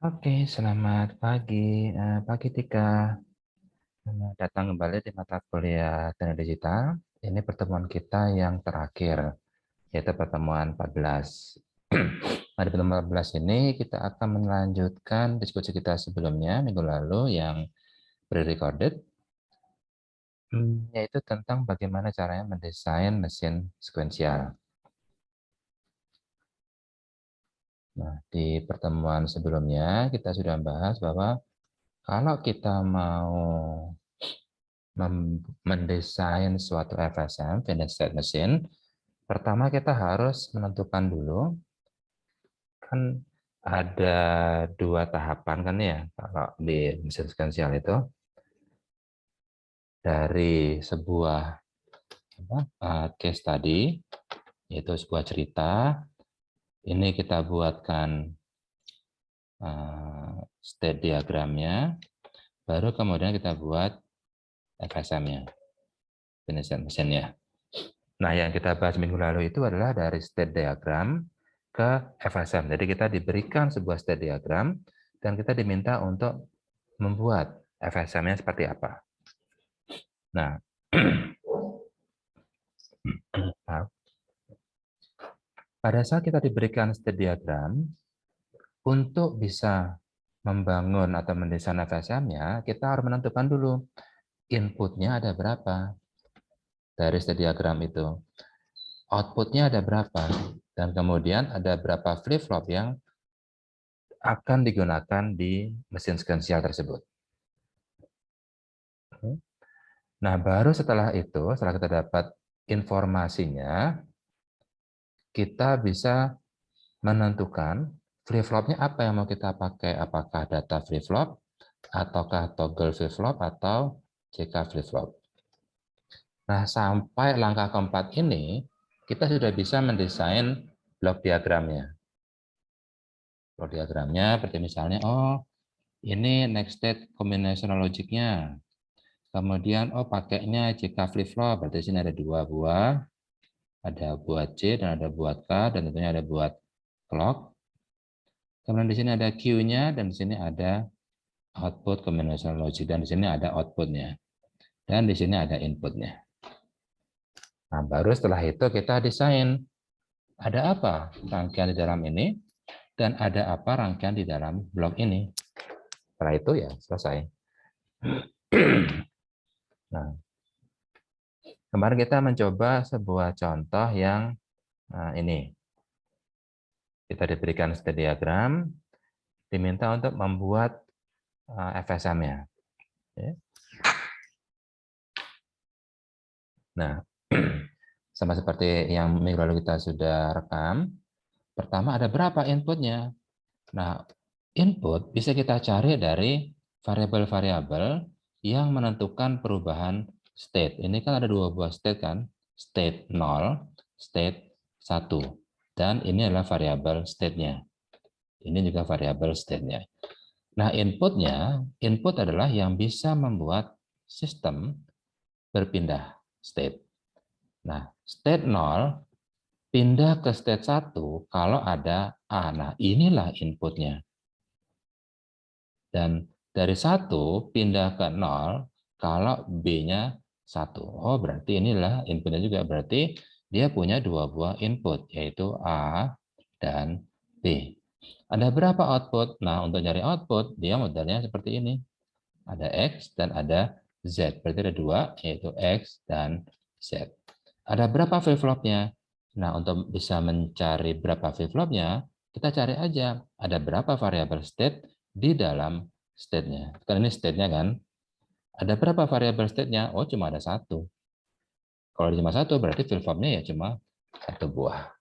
Oke, selamat pagi, pagi Tika. Selamat datang kembali di mata kuliah Teknik Digital. Ini pertemuan kita yang terakhir, yaitu pertemuan 14. Nah, di pertemuan 14 ini kita akan melanjutkan diskusi kita sebelumnya minggu lalu yang pre-recorded, yaitu tentang bagaimana caranya mendesain mesin sekuensial. Nah, di pertemuan sebelumnya kita sudah membahas bahwa kalau kita mau mendesain suatu FSM, Finite State Machine, pertama kita harus menentukan dulu, kan ada dua tahapan kan ya, kalau di mesin sekuensial itu, dari sebuah case tadi, yaitu sebuah cerita, ini kita buatkan state diagramnya, baru kemudian kita buat FSM-nya, Finite State Machine-nya. Nah, yang kita bahas minggu lalu itu adalah dari state diagram ke FSM. Jadi kita diberikan sebuah state diagram dan kita diminta untuk membuat FSM-nya seperti apa. Nah, pada saat kita diberikan state diagram, untuk bisa membangun atau mendesain FSM-nya, kita harus menentukan dulu inputnya ada berapa dari state diagram itu. Outputnya ada berapa, dan kemudian ada berapa flip-flop yang akan digunakan di mesin sekuensial tersebut. Nah, baru setelah itu, setelah kita dapat informasinya, kita bisa menentukan flip-flopnya apa yang mau kita pakai, apakah data flip-flop, ataukah toggle flip-flop, atau CK flip-flop. Nah, sampai langkah keempat ini, kita sudah bisa mendesain blok diagramnya. Blok diagramnya seperti misalnya, oh, ini next state combinational logic-nya. Kemudian, oh pakainya CK flip-flop, berarti sini ada dua buah, ada buat C dan ada buat K, dan tentunya ada buat clock. Kemudian di sini ada Q-nya, dan di sini ada output combinational logic, dan di sini ada output-nya. Dan di sini ada input-nya. Nah, baru setelah itu kita desain, ada apa rangkaian di dalam ini, dan ada apa rangkaian di dalam blok ini. Setelah itu ya selesai. Nah, kemarin kita mencoba sebuah contoh yang ini. Kita diberikan state diagram, diminta untuk membuat FSM-nya. Nah, sama seperti yang minggu lalu kita sudah rekam, pertama ada berapa inputnya? Nah, input bisa kita cari dari variabel-variabel yang menentukan perubahan state. Ini kan ada dua buah state kan, state 0, state 1. Dan ini adalah variabel state-nya. Ini juga variabel state-nya. Nah, input adalah yang bisa membuat sistem berpindah state. Nah, state 0 pindah ke state 1 kalau ada A. Nah, inilah inputnya. Dan dari 1 pindah ke 0 kalau B-nya 1. Oh, berarti inilah inputnya juga. Berarti dia punya dua buah input, yaitu A dan B. Ada berapa output? Nah, untuk cari output, dia modelnya seperti ini. Ada X dan ada Z. Berarti ada dua, yaitu X dan Z. Ada berapa flip-flopnya? Nah, untuk bisa mencari berapa flip-flopnya, kita cari aja ada berapa variabel state di dalam state-nya. Kan ini state-nya kan. Ada berapa variabel state-nya? Oh, cuma ada satu. Kalau cuma satu, berarti flip-flopnya ya cuma satu buah.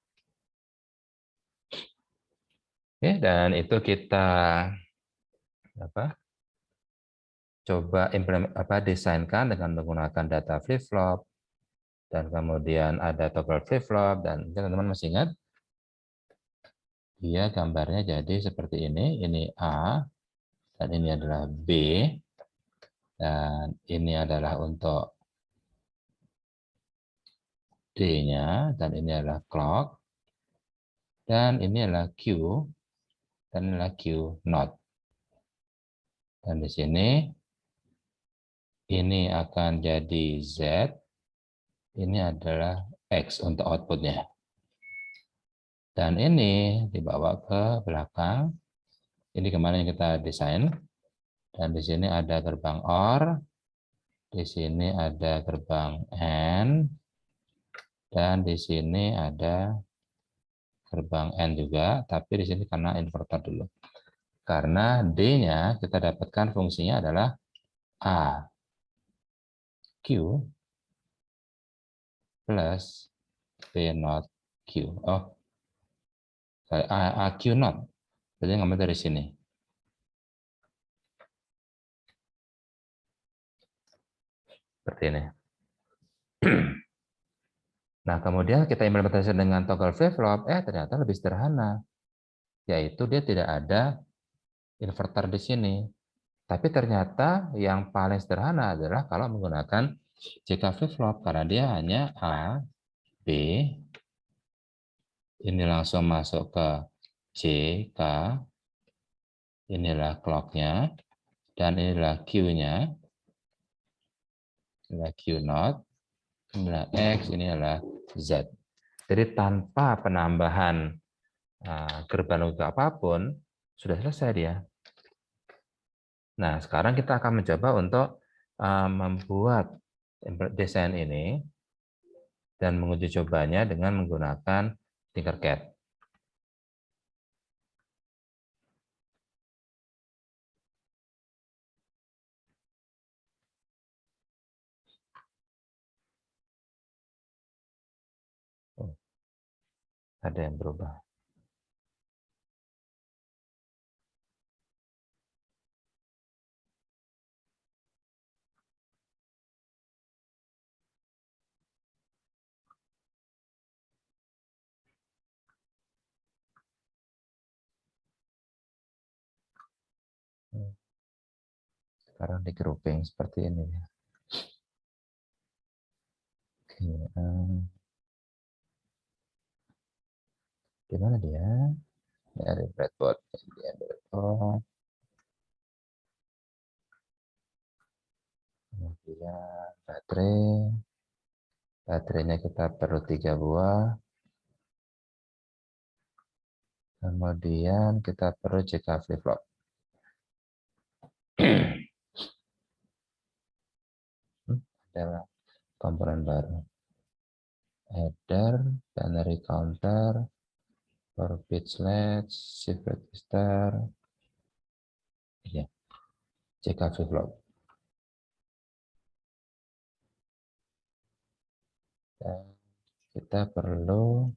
Oke, dan itu kita coba desainkan dengan menggunakan data flip-flop, dan kemudian ada toggle flip-flop, dan teman-teman masih ingat, dia gambarnya jadi seperti ini A, dan ini adalah B, dan ini adalah untuk D-nya, dan ini adalah clock, dan ini adalah Q, dan ini adalah Q not. Dan di sini ini akan jadi Z, ini adalah X untuk outputnya. Dan ini dibawa ke belakang. Ini kemarin yang kita desain. Dan di sini ada gerbang OR, di sini ada gerbang AND, dan di sini ada gerbang AND juga, tapi di sini karena inverter dulu. Karena D-nya kita dapatkan fungsinya adalah A Q plus B not Q. Oh, A Q not. Jadi ngambil dari sini. Seperti ini. Nah, kemudian kita implementasi dengan toggle flip-flop, ternyata lebih sederhana. Yaitu dia tidak ada inverter di sini. Tapi ternyata yang paling sederhana adalah kalau menggunakan JK flip-flop, karena dia hanya A, B, ini langsung masuk ke J, K, inilah clock-nya, dan inilah Q-nya, inilah Q0, inilah X, ini adalah Z. Jadi tanpa penambahan gerbang untuk apapun, sudah selesai dia. Nah, sekarang kita akan mencoba untuk membuat desain ini dan menguji cobanya dengan menggunakan Tinkercad. Oh, ada yang berubah. Sekarang di grouping seperti ini. Oke, di mana dia? Dari breadboard. Kemudian baterainya kita perlu 3 buah. Kemudian kita perlu JK flip-flop. Adalah komponen baru. Header, binary counter, 4-bit latch, shift register, ya, JK flip-flop. Dan kita perlu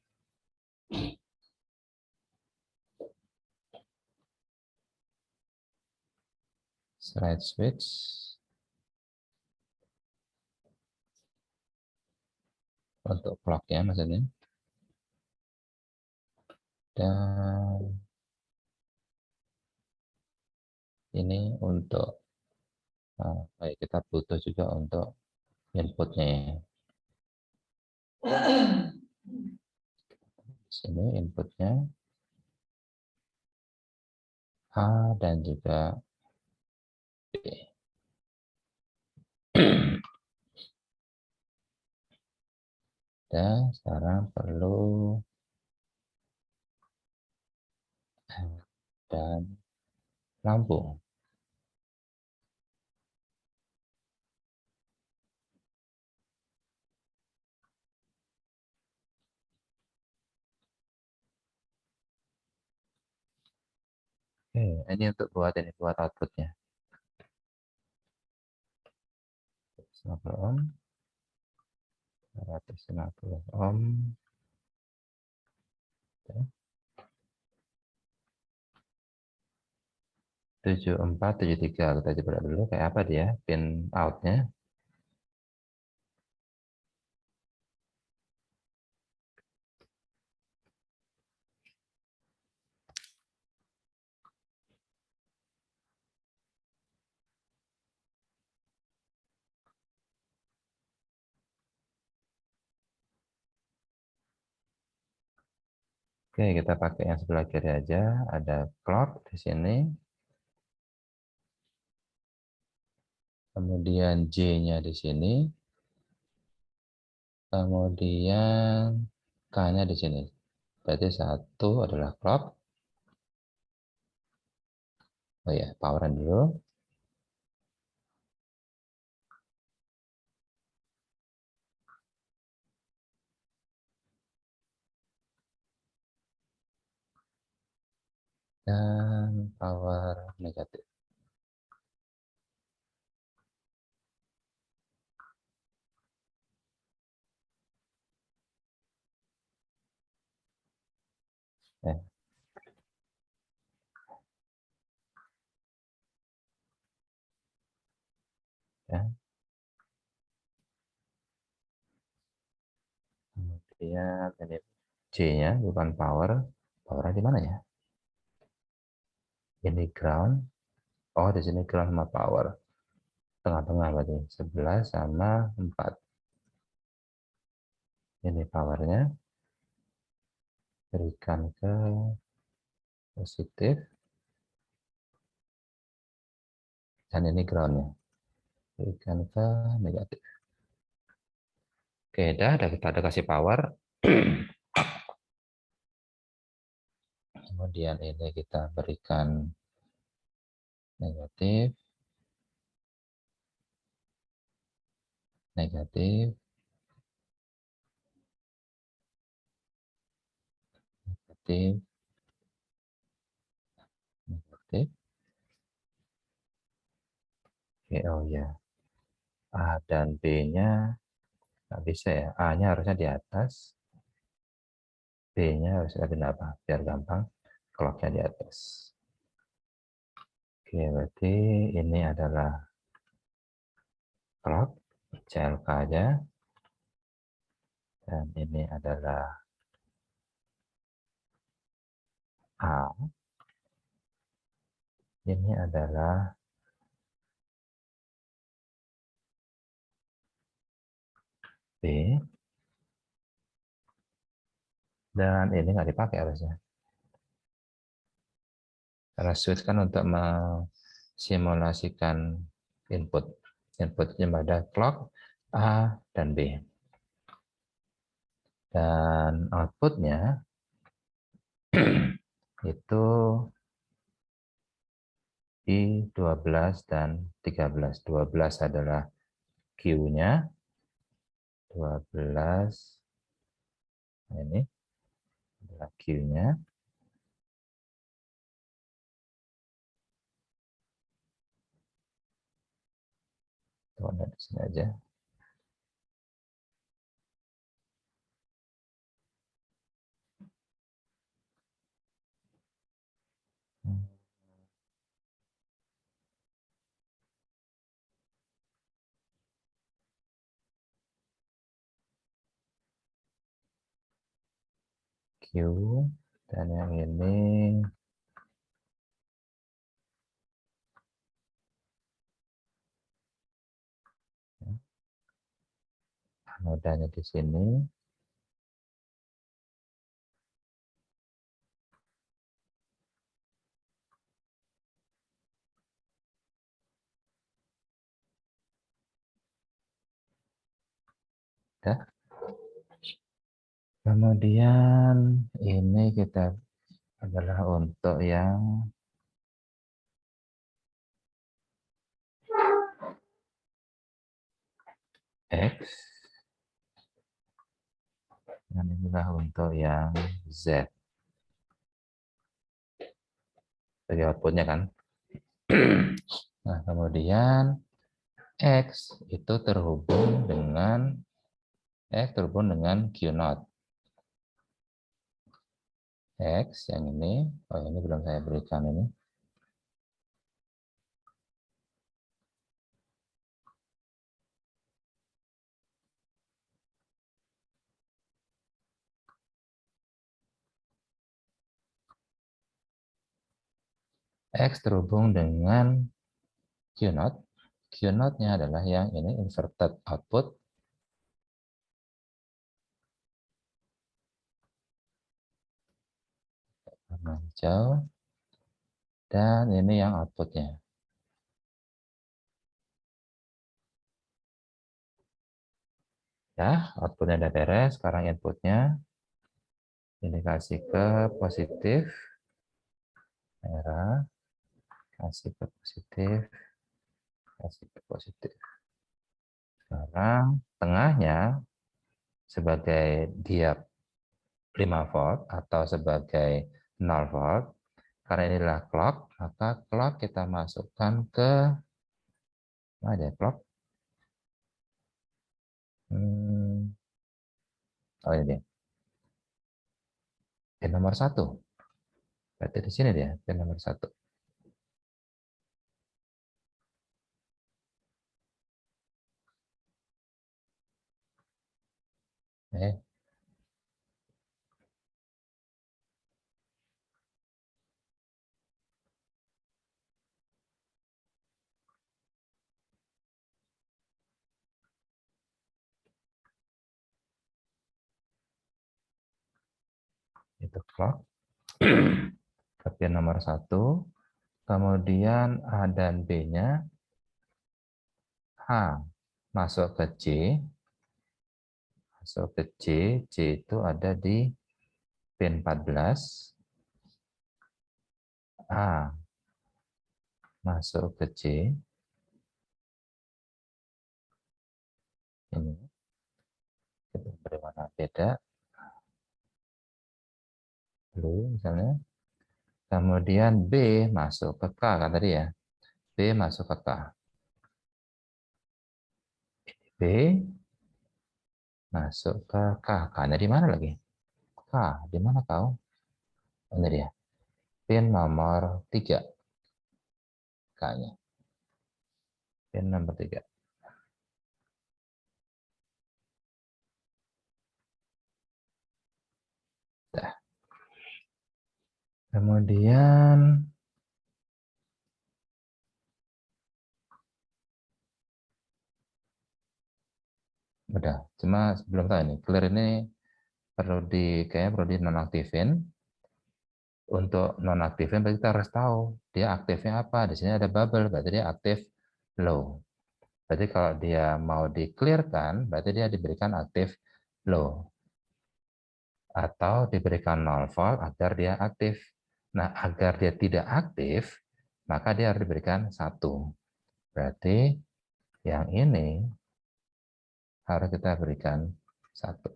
slide switch untuk clock-nya maksudnya. Dan ini untuk kita butuh juga untuk inputnya ya. Di sini inputnya A dan juga B. Dan sekarang perlu dan lampu. Oke, ini untuk buat outputnya. 150 ohm, 150 ohm, 7473. Kita coba dulu kayak apa dia pin outnya. Oke, kita pakai yang sebelah kiri aja. Ada clock di sini. kemudian J-nya di sini, kemudian K-nya di sini. Berarti satu adalah clock. Oh ya, poweran dulu. Dan power negatif. Ya, ya. Kemudian ini J-nya bukan power. Powernya di mana ya? Ini ground. Oh, di sini ground sama power. Tengah-tengah berarti 11 sama 4. Ini powernya. Berikan ke positif. Dan ini groundnya. Berikan ke negatif. Oke, udah kita ada kasih power. Kemudian ini kita berikan negatif, negatif, negatif, negatif. Oke, oh ya. A dan B-nya nggak bisa ya. A-nya harusnya di atas, B-nya harus ada apa? Biar gampang, clock-nya di atas. Oke, berarti ini adalah clock, CLK aja. Dan ini adalah A. Ini adalah B. Dan ini nggak dipakai harusnya. Karena switch kan untuk mensimulasikan input. Inputnya pada clock A dan B. Dan outputnya itu di 12 dan 13. 12 adalah Q-nya, 12 ini adalah Q-nya, di sini aja. Q, dan yang ini nodanya di sini. Dah. Kemudian ini kita adalah untuk yang X, dan inilah untuk yang Z. Dari outputnya kan. Nah, kemudian X itu terhubung dengan Q0. X yang ini, oh ini belum saya berikan ini. X terhubung dengan Q0. Q0-nya adalah yang ini inverted output. Warna hijau. Dan ini yang outputnya. Ya, outputnya udah beres. Sekarang inputnya ini kasih ke positif, merah, kasih ke positif, kasih ke positif. Sekarang tengahnya sebagai dia 5 volt atau sebagai 0 volt. Karena inilah clock, maka clock kita masukkan ke mana ada clock? Oh ini dia. Pin nomor 1. Berarti di sini dia, pin nomor 1. Itu clock. Ke pin nomor 1. Kemudian A dan B-nya H masuk ke C. Masuk ke C. C itu ada di pin 14. A masuk ke C. Ini kita beri warna beda. Blue misalnya. Kemudian B masuk ke K kan tadi ya. B masuk ke K. B masuk ke K. K-nya di mana lagi? K, di mana kau? Ini dia. Pin nomor 3. K-nya. Pin nomor 3. Nah, kemudian udah. Cuma belum tahu ini. Clear ini kayaknya perlu di nonaktifin. Untuk nonaktifin berarti kita harus tahu dia aktifnya apa. Di sini ada bubble, berarti dia aktif low. Berarti kalau dia mau di-clearkan, berarti dia diberikan aktif low. Atau diberikan 0 volt agar dia aktif. Nah, agar dia tidak aktif, maka dia harus diberikan 1. Berarti yang ini harus kita berikan 1.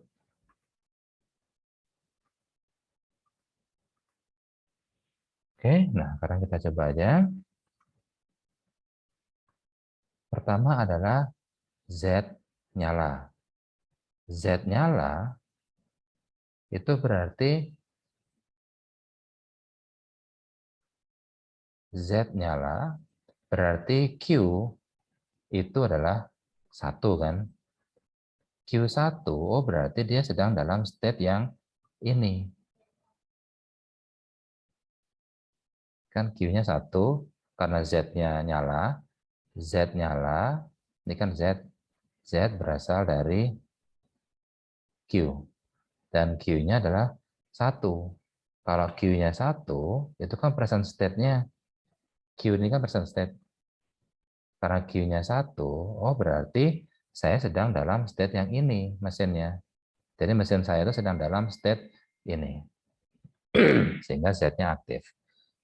Oke, nah sekarang kita coba aja. Pertama adalah Z nyala. Z nyala itu berarti Z nyala berarti Q itu adalah 1 kan. Q1, oh berarti dia sedang dalam state yang ini. Kan Q-nya 1, karena Z-nya nyala, Z nyala, ini kan Z. Z berasal dari Q. Dan Q-nya adalah 1. Kalau Q-nya 1, itu kan present state-nya. Q ini kan present state. Karena Q-nya 1, oh berarti saya sedang dalam state yang ini mesinnya. Jadi mesin saya itu sedang dalam state ini. Sehingga Z-nya aktif.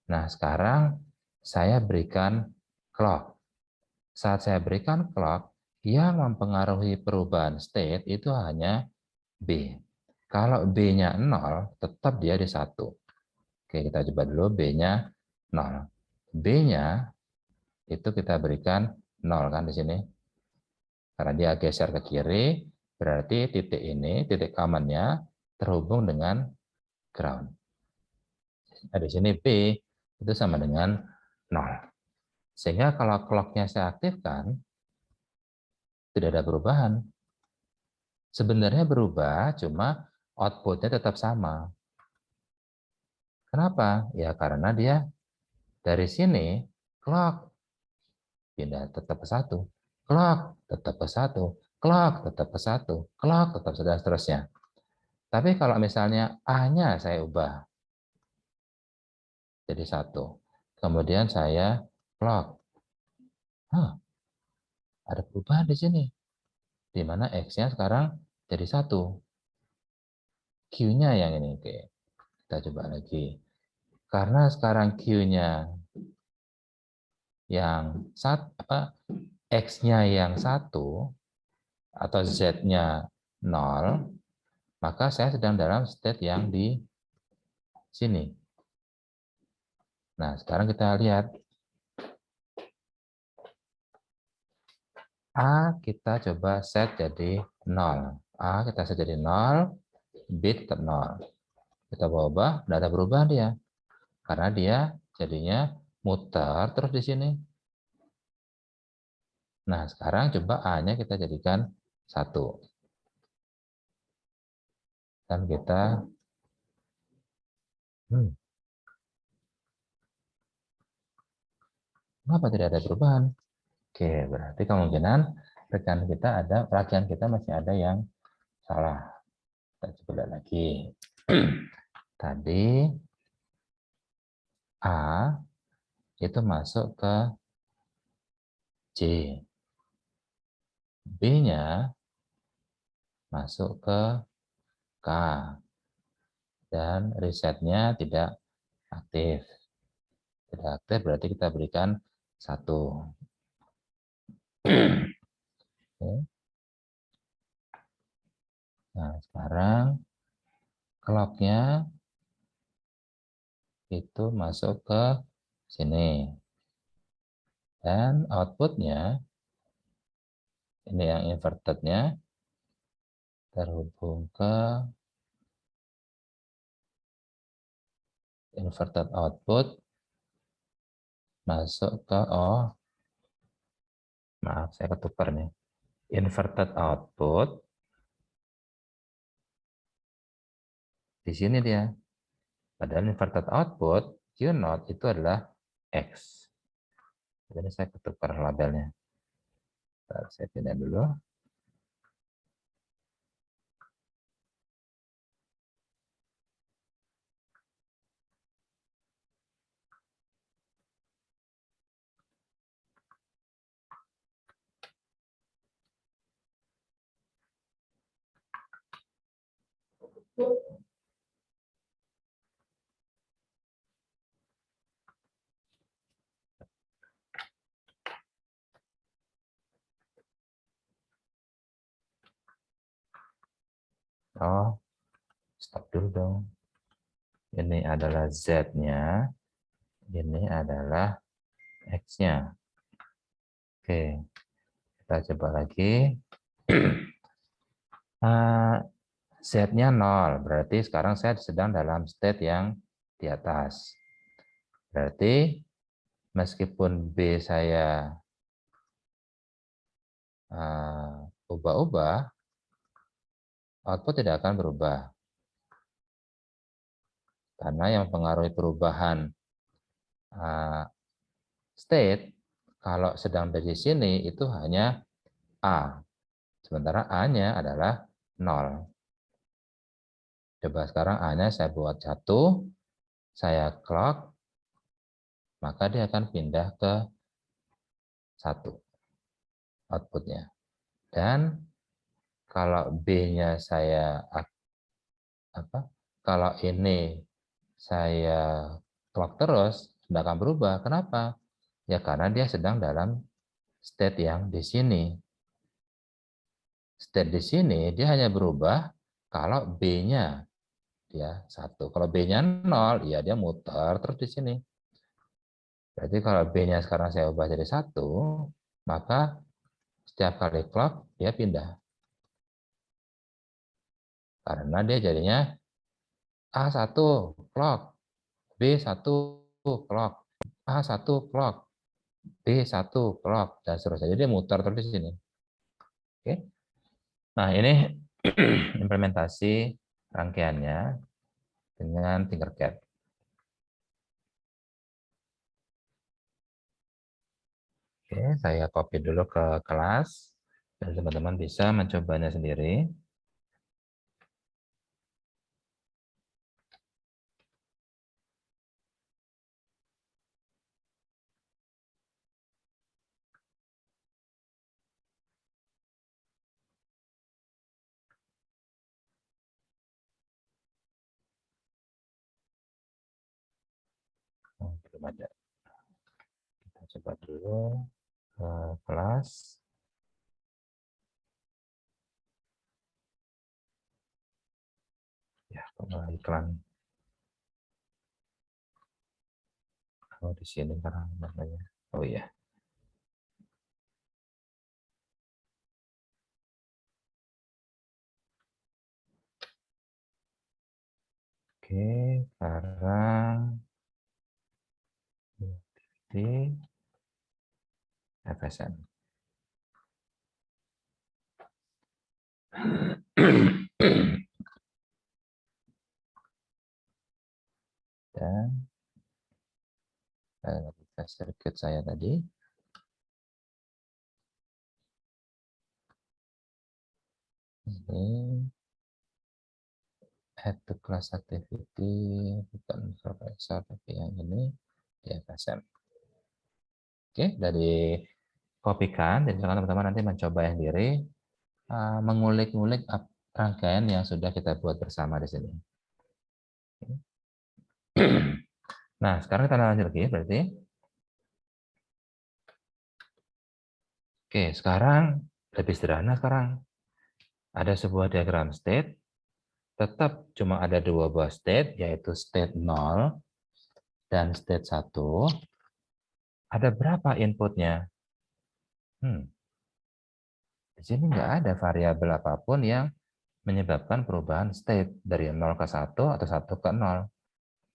Nah, sekarang saya berikan clock. Saat saya berikan clock, yang mempengaruhi perubahan state itu hanya B. Kalau B-nya 0, tetap dia di 1. Oke, kita coba dulu B-nya 0. B-nya itu kita berikan 0 kan di sini. Karena dia geser ke kiri, berarti titik ini, titik common-nya terhubung dengan ground. Nah, di sini B itu sama dengan 0. Sehingga kalau clock-nya saya aktifkan, tidak ada perubahan. Sebenarnya berubah, cuma output-nya tetap sama. Kenapa? Ya karena dia dari sini, clock, pindah tetap ke 1. Clock, tetap ke 1. Clock, tetap ke 1. Clock, tetap seterusnya. Tapi kalau misalnya A-nya saya ubah jadi 1. Kemudian saya clock. Ada perubahan di sini. Di mana X-nya sekarang jadi satu. Q-nya yang ini. Oke, kita coba lagi. Karena sekarang Q-nya yang X-nya yang satu atau Z-nya 0, maka saya sedang dalam state yang di sini. Nah, sekarang kita lihat. A kita coba set jadi 0. A kita set jadi 0, B tetap 0. Kita ubah, tidak ada perubahan dia. Karena dia jadinya muter terus di sini. Nah, sekarang coba A-nya kita jadikan 1. Dan kita kenapa tidak ada perubahan? Oke, berarti kemungkinan rekan kita masih ada yang salah. Kita coba lihat lagi. Tadi A itu masuk ke C. B-nya masuk ke K. Dan resetnya tidak aktif. Tidak aktif berarti kita berikan 1. Nah, sekarang clock-nya itu masuk ke sini. Dan output-nya, ini yang inverted-nya, terhubung ke inverted output, masuk ke, maaf saya ketukar nih. Inverted output, di sini dia. Padahal inverted output, Q0 itu adalah X. Jadi saya ketukar labelnya. Saya pindah dulu. Oh, stop dulu dong. Ini adalah Z-nya, ini adalah X-nya. Oke, kita coba lagi. Z-nya 0, berarti sekarang saya sedang dalam state yang di atas. Berarti meskipun B saya ubah-ubah, output tidak akan berubah. Karena yang mempengaruhi perubahan state, kalau sedang dari sini itu hanya A. Sementara A-nya adalah 0. Coba sekarang A-nya saya buat 1, saya clock, maka dia akan pindah ke 1 outputnya. Dan kalau B-nya saya kalau ini saya clock terus, tidak akan berubah. Kenapa? Ya karena dia sedang dalam state yang di sini. State di sini dia hanya berubah kalau B-nya dia 1. Kalau B-nya 0, ya dia muter terus di sini. Berarti kalau B-nya sekarang saya ubah jadi 1, maka setiap kali clock dia pindah. Karena dia jadinya A1 clock, B1 clock, A1 clock, B1 clock, dan seterusnya. Jadi dia muter terus di sini. Oke. Nah, ini implementasi rangkaiannya dengan Tinkercad. Oke, saya copy dulu ke kelas dan teman-teman bisa mencobanya sendiri. belum ada. Kita coba dulu kelas. Ya, kok iklan. Oh, di sini karena namanya. Oh iya. Oke, sekarang di FSM. Dan circuit saya tadi. Ini add to class activity, bukan supervisor, tapi yang ini di FSM. Oke, dari kopikan, jadi teman-teman nanti mencoba yang diri, mengulik-ngulik rangkaian yang sudah kita buat bersama di sini. Nah, sekarang kita lanjut lagi, berarti. Oke, sekarang lebih sederhana sekarang. Ada sebuah diagram state, tetap cuma ada dua buah state, yaitu state 0 dan state 1. Ada berapa inputnya? Di sini nggak ada variabel apapun yang menyebabkan perubahan state dari 0 ke 1 atau 1 ke 0.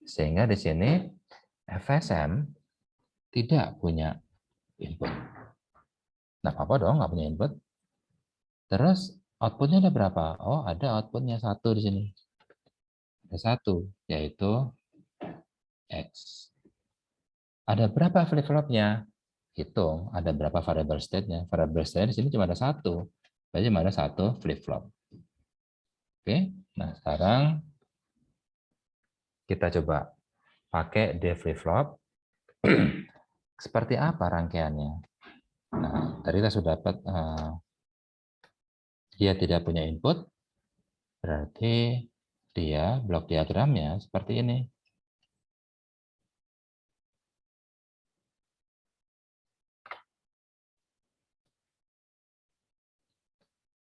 Sehingga di sini FSM tidak punya input. Nah, apa dong nggak punya input? Terus outputnya ada berapa? Oh, ada outputnya 1 di sini. Ada 1, yaitu X. Ada berapa flip-flopnya? Hitung, ada berapa variable state-nya. Variable state di sini cuma ada 1. Berarti cuma ada 1 flip-flop. Oke, nah sekarang kita coba pakai D flip-flop. Seperti apa rangkaiannya? Nah, tadi kita sudah dapat dia tidak punya input, berarti dia blok diagramnya seperti ini.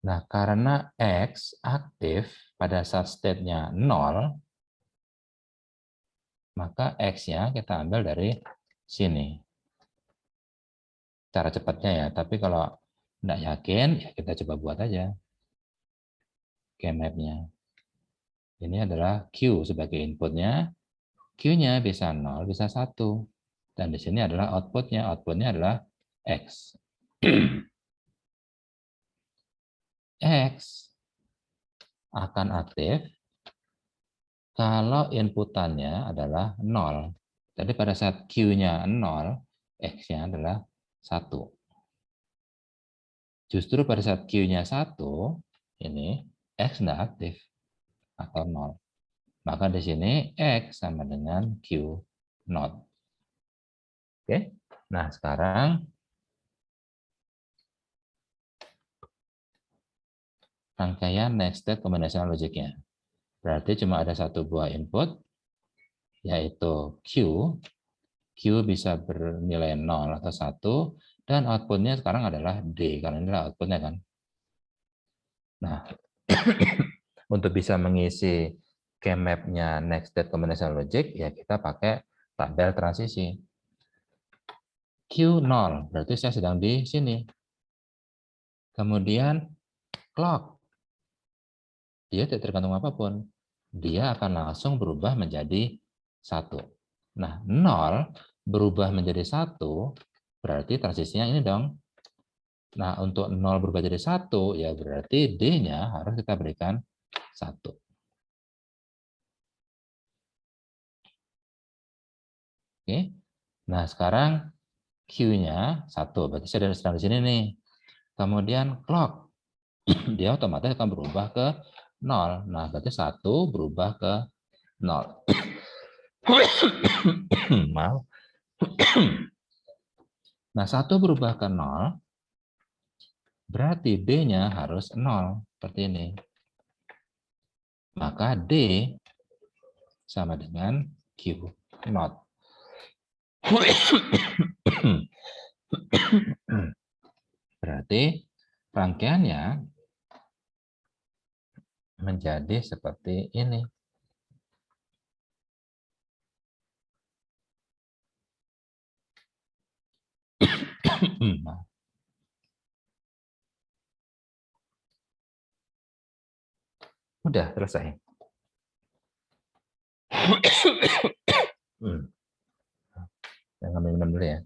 Nah, karena X aktif pada saat state-nya 0, maka X-nya kita ambil dari sini. Cara cepatnya ya, tapi kalau tidak yakin, ya kita coba buat aja map-nya. Ini adalah Q sebagai inputnya, Q-nya bisa 0, bisa 1. Dan di sini adalah outputnya, outputnya adalah X. X akan aktif kalau inputannya adalah 0. Jadi pada saat Q-nya 0, X-nya adalah 1. Justru pada saat Q-nya 1, ini X tidak aktif atau 0. Maka di sini X sama dengan Q not. Oke. Nah, sekarang rangkaian next state combinational logicnya. Berarti cuma ada satu buah input, yaitu Q. Q bisa bernilai 0 atau 1, dan outputnya sekarang adalah D, karena ini adalah outputnya kan. Nah, untuk bisa mengisi map-nya next state combinational logic, ya kita pakai tabel transisi. Q 0, berarti saya sedang di sini. Kemudian clock, dia tidak tergantung apapun. Dia akan langsung berubah menjadi 1. Nah, 0 berubah menjadi 1, berarti transisinya ini dong. Nah, untuk 0 berubah jadi 1, ya berarti D-nya harus kita berikan 1. Oke. Nah, sekarang Q-nya 1, berarti saya sedang di sini nih. Kemudian clock, dia otomatis akan berubah ke 0. Nah, berarti 1 berubah ke 0. Maaf. Nah, 1 berubah ke 0, berarti D-nya harus 0. Seperti ini. Maka D sama dengan Q not. Berarti rangkaiannya menjadi seperti ini. Udah selesai. Saya ngambil minum dulu ya.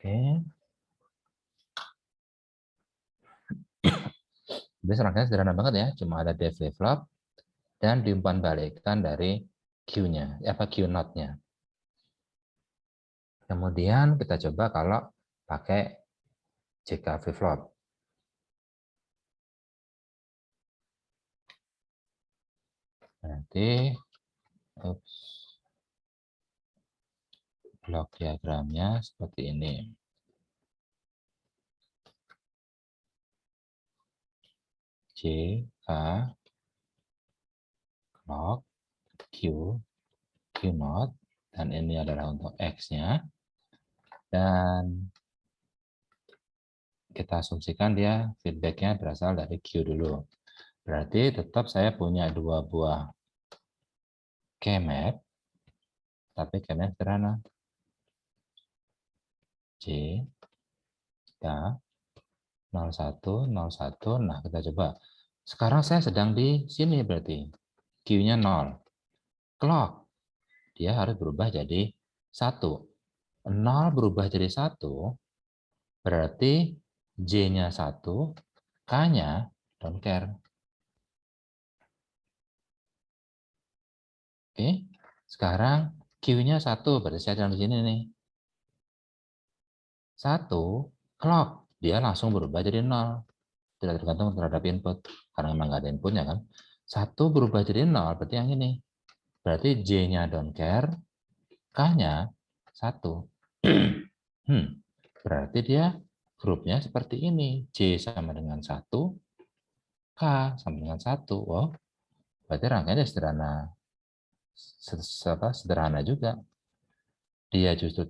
Oke. Jadi serangkaian sederhana banget ya, cuma ada D flip-flop dan diumpan balikkan dari Q-nya, Q-not-nya. Kemudian kita coba kalau pakai JK flip-flop. Nanti blok diagramnya seperti ini. J, K, clock, Q, Q-not, dan ini adalah untuk X-nya. Dan kita asumsikan dia feedback-nya berasal dari Q dulu. Berarti tetap saya punya dua buah K-map, tapi K-map sederhana. J, K, 01, 01. Nah, kita coba. Sekarang saya sedang di sini berarti. Q-nya 0. Clock. Dia harus berubah jadi 1. 0 berubah jadi 1, berarti J-nya 1, K-nya don't care. Oke, sekarang Q-nya 1, berarti saya sedang di sini nih. 1, clock. Dia langsung berubah jadi 0. Tidak tergantung terhadap input. Karena memang nggak ada inputnya kan. 1 berubah jadi 0, berarti yang ini. Berarti J-nya don't care, K-nya 1. Berarti dia grupnya seperti ini. J sama dengan 1, K sama dengan 1. Wow, berarti rangkaiannya sederhana juga. Dia justru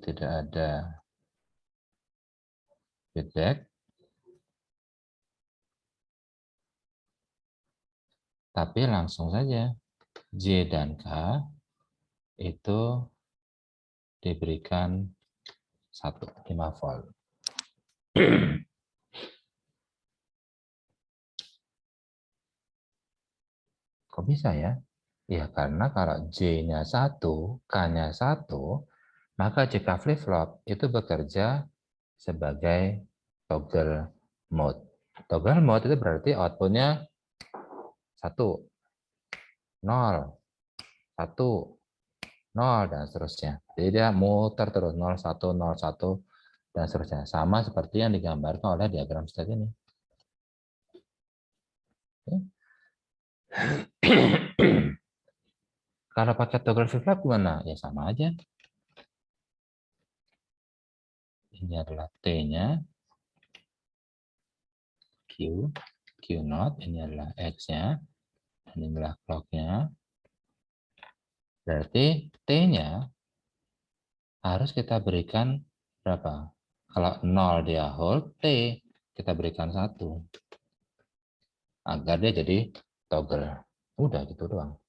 tidak ada feedback, tapi langsung saja J dan K itu diberikan 5 volt. Kok bisa ya? Ya karena kalau J-nya 1, K-nya 1, maka JK flip-flop itu bekerja sebagai toggle mode. Toggle mode itu berarti outputnya 1, 0, 1, 0, dan seterusnya. Jadi dia muter terus 0, 1, 0, 1, dan seterusnya. Sama seperti yang digambarkan oleh diagram state ini. Kalau pakai toggle flip-flop gimana? Ya sama aja. Ini adalah T-nya, Q, Q0, ini adalah X-nya, dan ini adalah clock-nya. Berarti T-nya harus kita berikan berapa? Kalau 0 dia hold, T kita berikan 1. Agar dia jadi toggle. Udah gitu doang.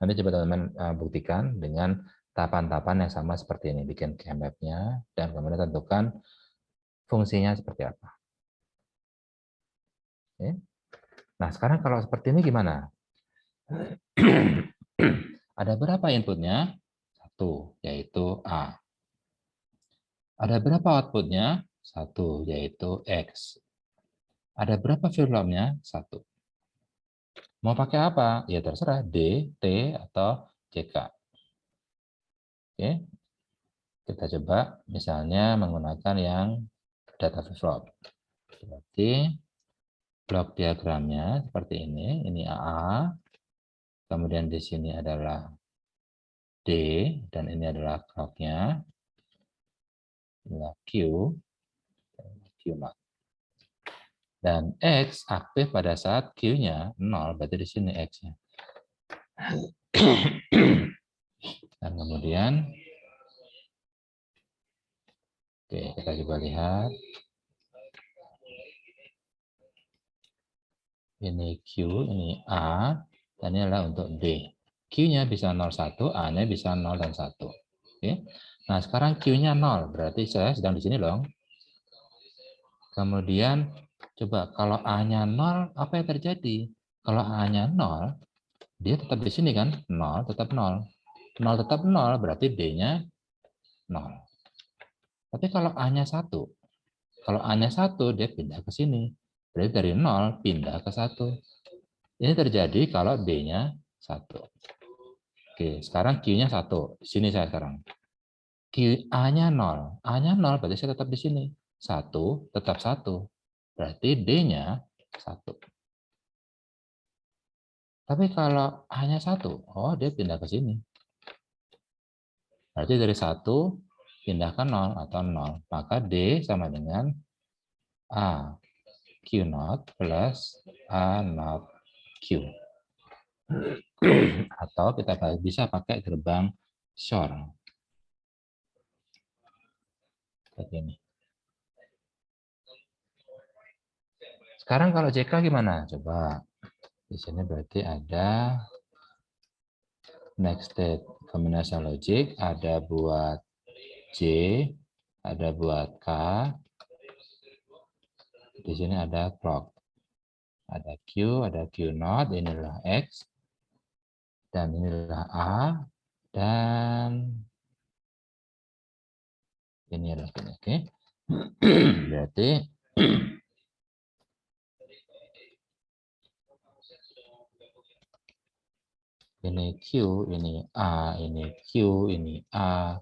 Nanti coba teman-teman buktikan dengan tahapan-tahapan yang sama seperti ini. Bikin map-nya, dan kemudian tentukan fungsinya seperti apa. Oke. Nah, sekarang kalau seperti ini gimana? Ada berapa inputnya? 1, yaitu A. Ada berapa outputnya? 1, yaitu X. Ada berapa flip-flopnya? 1. Mau pakai apa? Ya terserah, D, T, atau CK. Oke, kita coba misalnya menggunakan yang data flip-flop. Berarti blok diagramnya seperti ini AA, kemudian di sini adalah D, dan ini adalah clock-nya, inilah Q, Q0. Dan X aktif pada saat Q-nya 0, berarti di sini X-nya. Dan kemudian, oke, kita coba lihat. Ini Q, ini A, dan ini adalah untuk D. Q-nya bisa 01, A-nya bisa 0 dan 1. Oke. Nah, sekarang Q-nya 0, berarti saya sedang di sini dong. Kemudian, coba kalau A-nya 0, apa yang terjadi? Kalau A-nya 0, dia tetap di sini kan? 0, tetap 0. 0 tetap 0, berarti D-nya 0. Tapi kalau A-nya 1, kalau A-nya 1, dia pindah ke sini. Berarti dari 0 pindah ke 1. Ini terjadi kalau D-nya 1. Oke, sekarang Q-nya 1. Di sini saya sekarang. A-nya 0. A-nya 0 berarti saya tetap di sini. 1 tetap 1. Berarti D-nya 1. Tapi kalau A-nya 1, oh dia pindah ke sini. Berarti dari 1 pindah ke 0 atau 0. Maka D sama dengan A Q0 plus A not Q. Atau kita bisa pakai gerbang SHOR. Seperti ini. Sekarang kalau JK gimana? Coba. Di sini berarti ada next state combination logic, ada buat J, ada buat K. Di sini ada clock. Ada Q, ada Q0, inilah X. Dan inilah A. Dan ini adalah ini. Oke. Berarti ini Q, ini A, ini Q, ini A,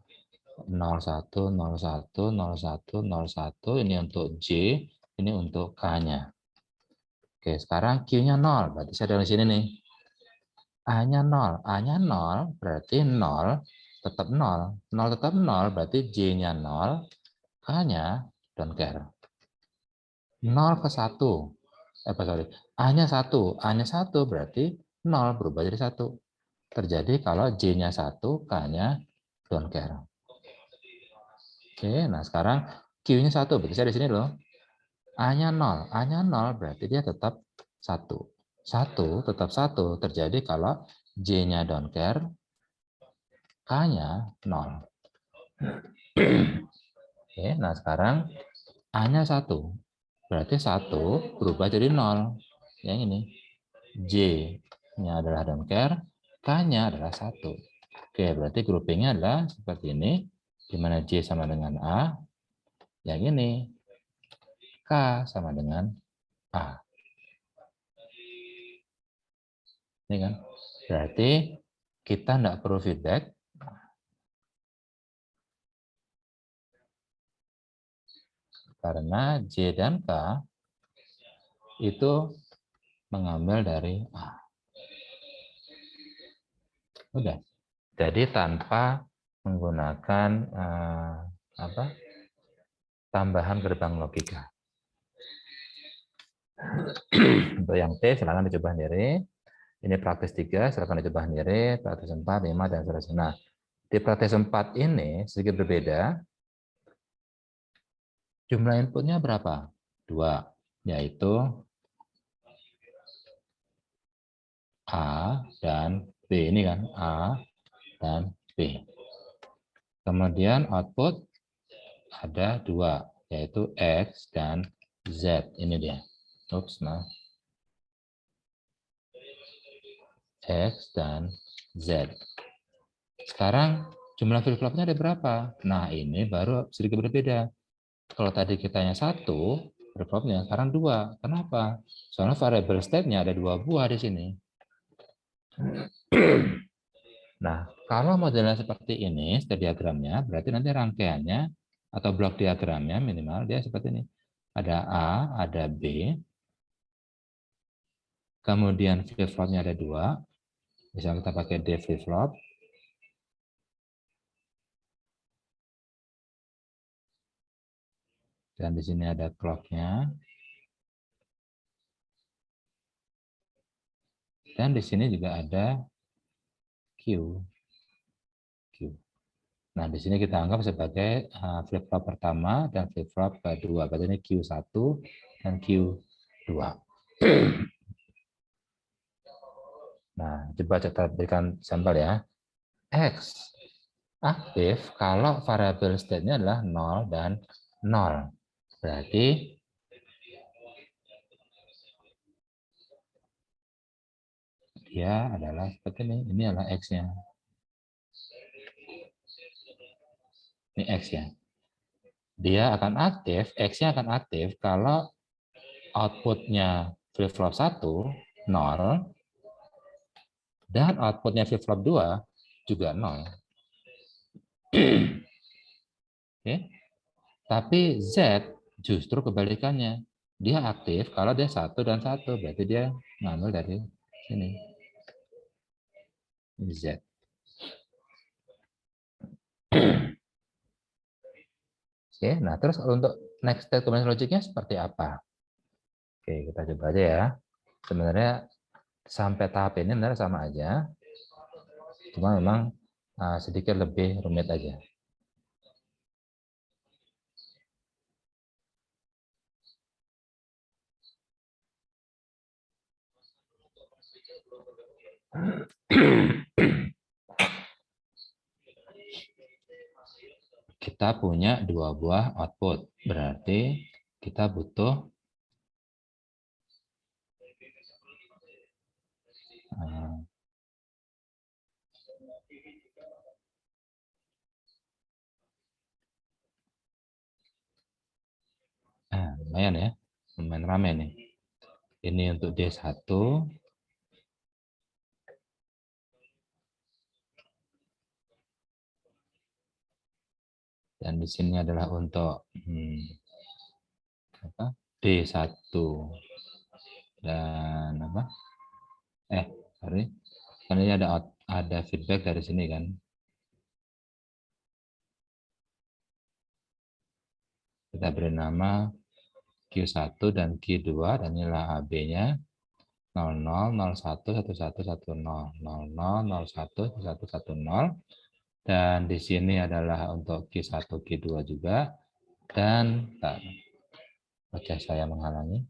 01, 01, 01, 01, ini untuk J, ini untuk K-nya. Oke, sekarang Q-nya 0, berarti saya dari sini nih. A-nya 0, A-nya 0, berarti 0 tetap 0. 0 tetap 0, berarti J-nya 0, K-nya don't care. 0 ke 1, sorry, A-nya 1, A-nya 1 berarti 0 berubah jadi 1. Terjadi kalau J-nya 1, K-nya don't care. Oke, nah sekarang Q-nya 1, berarti saya di sini loh. A-nya 0, A-nya 0 berarti dia tetap 1. 1 tetap 1 terjadi kalau J-nya don't care, K-nya 0. Oke, nah sekarang A-nya 1. Berarti 1 berubah jadi 0. Yang ini. J-nya adalah don't care, K-nya adalah 1. Oke, berarti groupingnya adalah seperti ini, di mana J sama dengan A, yang ini K sama dengan A. Ini kan, berarti kita tidak perlu feedback, karena J dan K itu mengambil dari A. Udah. Jadi tanpa menggunakan tambahan gerbang logika. Untuk yang T silakan dicoba sendiri. Ini praktis 3, silakan dicoba sendiri, praktis 4, 5, dan seterusnya. Nah, di praktis 4 ini sedikit berbeda. Jumlah inputnya berapa? 2, yaitu A dan B. Ini kan A dan B. Kemudian output ada dua, yaitu X dan Z. Ini dia. Oops, nah. X dan Z. Sekarang jumlah flip-flopnya ada berapa? Nah, ini baru sedikit berbeda. Kalau tadi kitanya satu, flip-flopnya sekarang dua. Kenapa? Soalnya variable state-nya ada dua buah di sini. Nah, kalau modelnya seperti ini, state diagramnya, berarti nanti rangkaiannya atau blok diagramnya minimal dia seperti ini. Ada A, ada B, kemudian flip-flopnya ada dua. Misalnya kita pakai D flip-flop. Dan di sini ada clock-nya. Dan di sini juga ada Q. Nah, di sini kita anggap sebagai flip-flop pertama dan flip-flop kedua. Berarti ini Q1 dan Q2. Nah, coba kita berikan sampel ya. X aktif kalau variable state-nya adalah 0 dan 0. Berarti dia adalah seperti ini. Ini adalah X-nya. Ini X ya. Dia akan aktif, X-nya akan aktif kalau output-nya flip-flop 1, 0, dan output-nya flip-flop 2 juga 0. Oke. Tapi Z justru kebalikannya. Dia aktif kalau dia 1 dan 1, berarti dia ngambil dari sini. Ini Z. Oke, nah terus untuk next state combination logicnya seperti apa? Oke, kita coba aja ya. Sebenarnya sampai tahap ini benar sama aja. Cuma memang sedikit lebih rumit aja. Kita punya dua buah output. Berarti kita butuh lumayan ya. Lumayan rame nih. Ini untuk D1. Dan di sini adalah untuk D1 dan apa? Sorry. Karena ini ada feedback dari sini kan. Kita beri nama Q1 dan Q2 dan inilah AB-nya 00 01 11 10 00 01 11 10 dan di sini adalah untuk Q1 Q2 juga dan wajah saya menghalangi.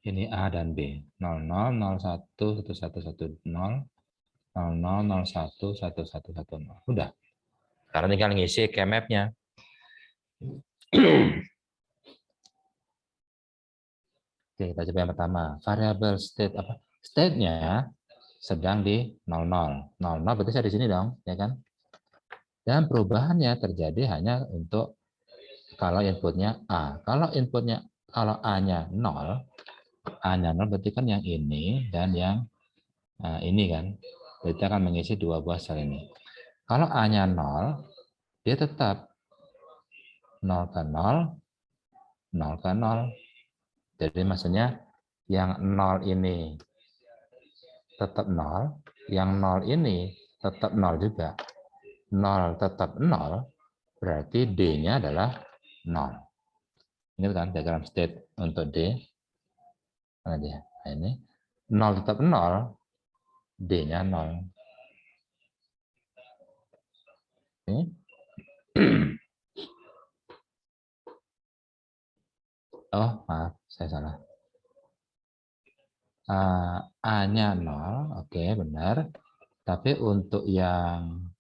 Ini A dan B 00 01 11 10 00 01 11 10. Udah. Sekarang tinggal ngisi kmap-nya. Oke, kita coba yang pertama. Variable state apa? State-nya sedang di 00. 00 berarti saya di sini dong, ya kan? Dan perubahannya terjadi hanya untuk kalau inputnya A. Kalau A-nya 0, A-nya 0 berarti kan yang ini dan yang ini kan. Berarti akan mengisi dua buah sel ini. Kalau A-nya 0, dia tetap 0 ke 0, 0 ke 0. Jadi maksudnya yang 0 ini tetap 0, yang 0 ini tetap 0 juga. 0 tetap 0, berarti D-nya adalah 0. Ini kan diagram state untuk D. Mana dia? Nah, ini 0 tetap 0, D-nya 0. Ini. Oh, maaf, saya salah. A-nya 0, oke, benar. Tapi untuk yang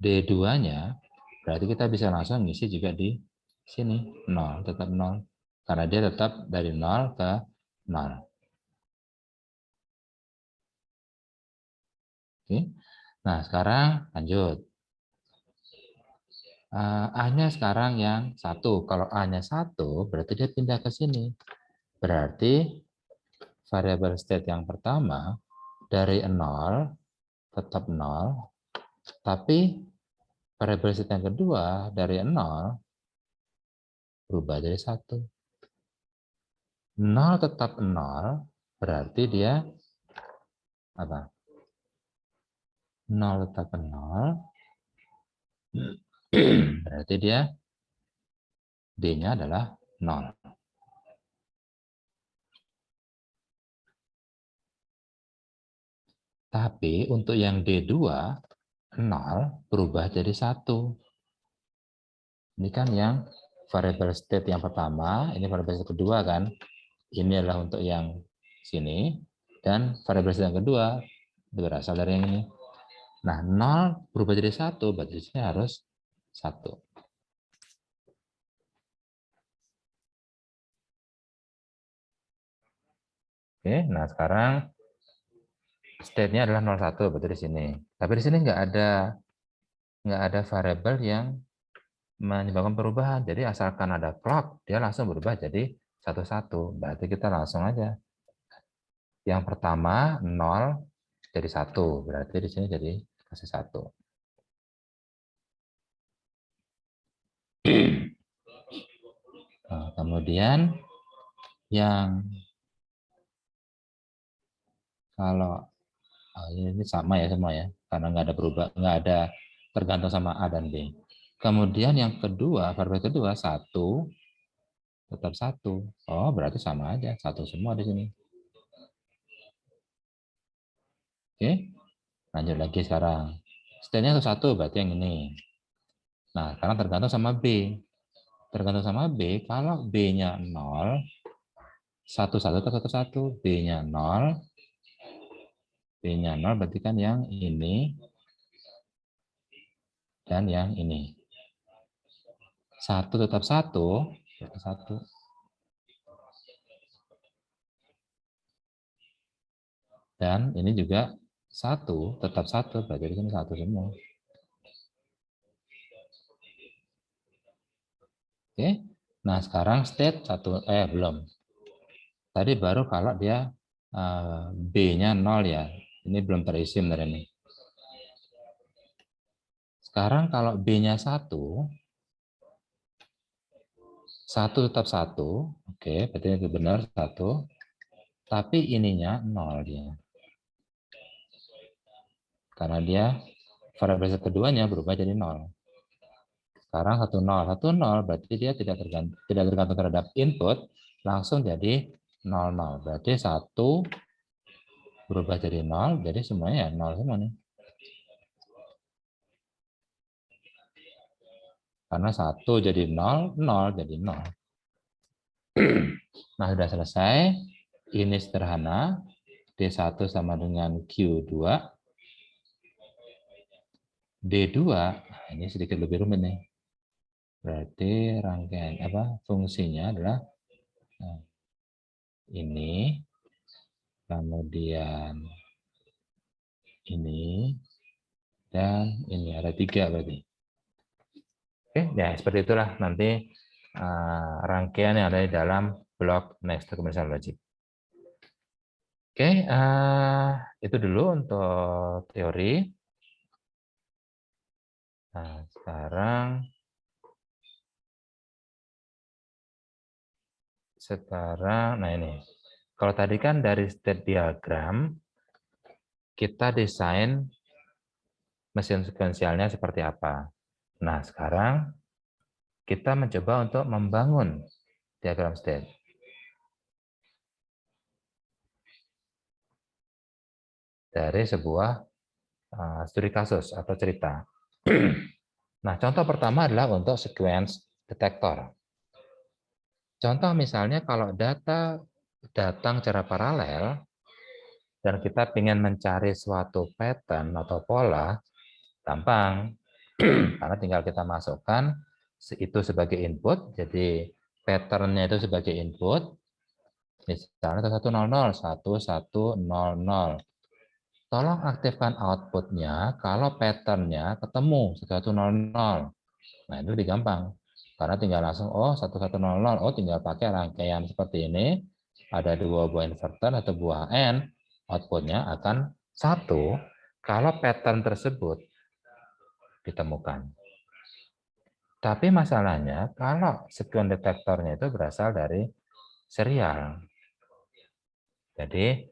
D2-nya, berarti kita bisa langsung ngisi juga di sini, 0, tetap 0. Karena dia tetap dari 0 ke 0. Oke. Nah, sekarang lanjut. A-nya sekarang yang 1. Kalau A-nya 1, berarti dia pindah ke sini. Berarti variabel state yang pertama dari 0 tetap 0, tapi variabel state yang kedua dari 0 berubah jadi 1. 0 tetap 0, berarti dia apa? 0 tetap 0, berarti dia D-nya adalah 0. Tapi untuk yang D2, 0 berubah jadi 1. Ini kan yang variable state yang pertama, ini variable state kedua kan. Ini adalah untuk yang sini, dan variable state yang kedua berasal dari yang ini. Nah, 0 berubah jadi 1, berarti di sini harus 1. Oke, nah sekarang state-nya adalah 01, berarti di sini. Tapi di sini nggak ada variabel yang menyebabkan perubahan. Jadi asalkan ada clock, dia langsung berubah jadi 11. Berarti kita langsung aja. Yang pertama 0 jadi 1. Berarti di sini jadi kasih 1. Nah, kemudian yang kalau ini sama ya semua ya, karena nggak ada berubah, nggak ada tergantung sama A dan B. Kemudian yang kedua, variabel kedua 1 tetap 1. Oh, berarti sama aja, 1 semua di sini. Oke, lanjut lagi sekarang. State-nya 1 berarti yang ini. Nah, sekarang tergantung sama B. Tergantung sama B, kalau B-nya 0, 1 tetap 1, B-nya 0, B-nya 0 berarti kan yang ini dan yang ini. 1 tetap 1, berarti 1. Dan ini juga 1 tetap 1, berarti di sini 1 semua. Oke. Nah, sekarang state 1 belum. Tadi baru kalau dia B-nya 0 ya. Ini belum terisi benar ini. Sekarang kalau B-nya 1 tetap 1. Oke, berarti itu benar 1. Tapi ininya 0 dia. Karena dia variabel keduanya berubah jadi 0. Sekarang 1 0 berarti dia tidak tergantung terhadap input, langsung jadi 0 0. Berarti 1 berubah jadi 0, jadi semuanya ya 0 semua nih. Karena 1 jadi 0, 0 jadi 0. Nah, sudah selesai. Ini sederhana. D1 sama dengan Q2. D2, ini sedikit lebih rumit nih. Berarti rangkaian fungsinya adalah ini, kemudian ini, dan ini ada 3 berarti. Oke, ya seperti itulah nanti rangkaian yang ada di dalam blok next documentation logic. Oke, itu dulu untuk teori. Nah, sekarang, nah ini. Kalau tadi kan dari state diagram, kita desain mesin sekuensialnya seperti apa. Nah, sekarang kita mencoba untuk membangun diagram state. Dari sebuah studi kasus atau cerita. Nah, contoh pertama adalah untuk sequence detector. Contoh misalnya kalau data datang secara paralel, dan kita ingin mencari suatu pattern atau pola, gampang. Karena tinggal kita masukkan itu sebagai input, jadi pattern-nya itu sebagai input, misalnya 1100. Tolong aktifkan output-nya kalau pattern-nya ketemu 1100. Nah, itu lebih gampang. Karena tinggal langsung, oh 1100, oh tinggal pakai rangkaian seperti ini, ada 2 buah inverter atau buah AND, output-nya akan 1 kalau pattern tersebut ditemukan. Tapi masalahnya, kalau sequence detektornya itu berasal dari serial. Jadi,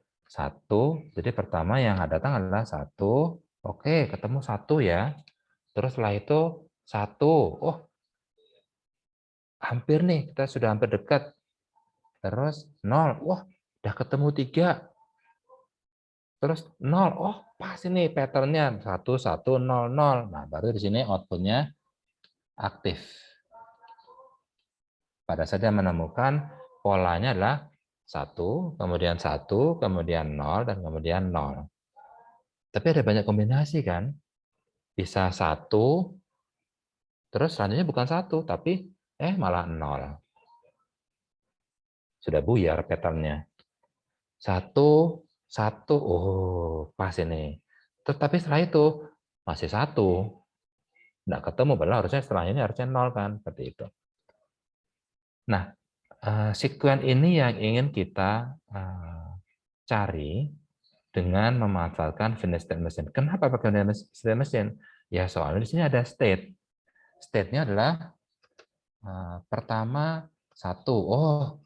jadi pertama yang datang adalah 1, oke, ketemu 1 ya. Terus setelah itu 1, oh hampir nih, kita sudah hampir dekat. Terus 0, wah udah ketemu 3. Terus 0, oh pas ini patternnya 1, 1, 0, 0. Nah, baru di sini outputnya aktif. Pada saat dia menemukan polanya adalah 1, kemudian 1, kemudian 0, dan kemudian 0. Tapi ada banyak kombinasi kan? Bisa 1, terus selanjutnya bukan 1, tapi malah 0. Sudah buyar patternnya. 1, 1, oh pas ini. Tapi setelah itu masih 1. Nggak ketemu, padahal harusnya setelah ini harusnya 0 kan, seperti itu. Nah, sequence ini yang ingin kita cari dengan memanfaatkan finite state machine. Kenapa pakai finite state machine? Ya soalnya di sini ada state. State-nya adalah pertama 1. Oh,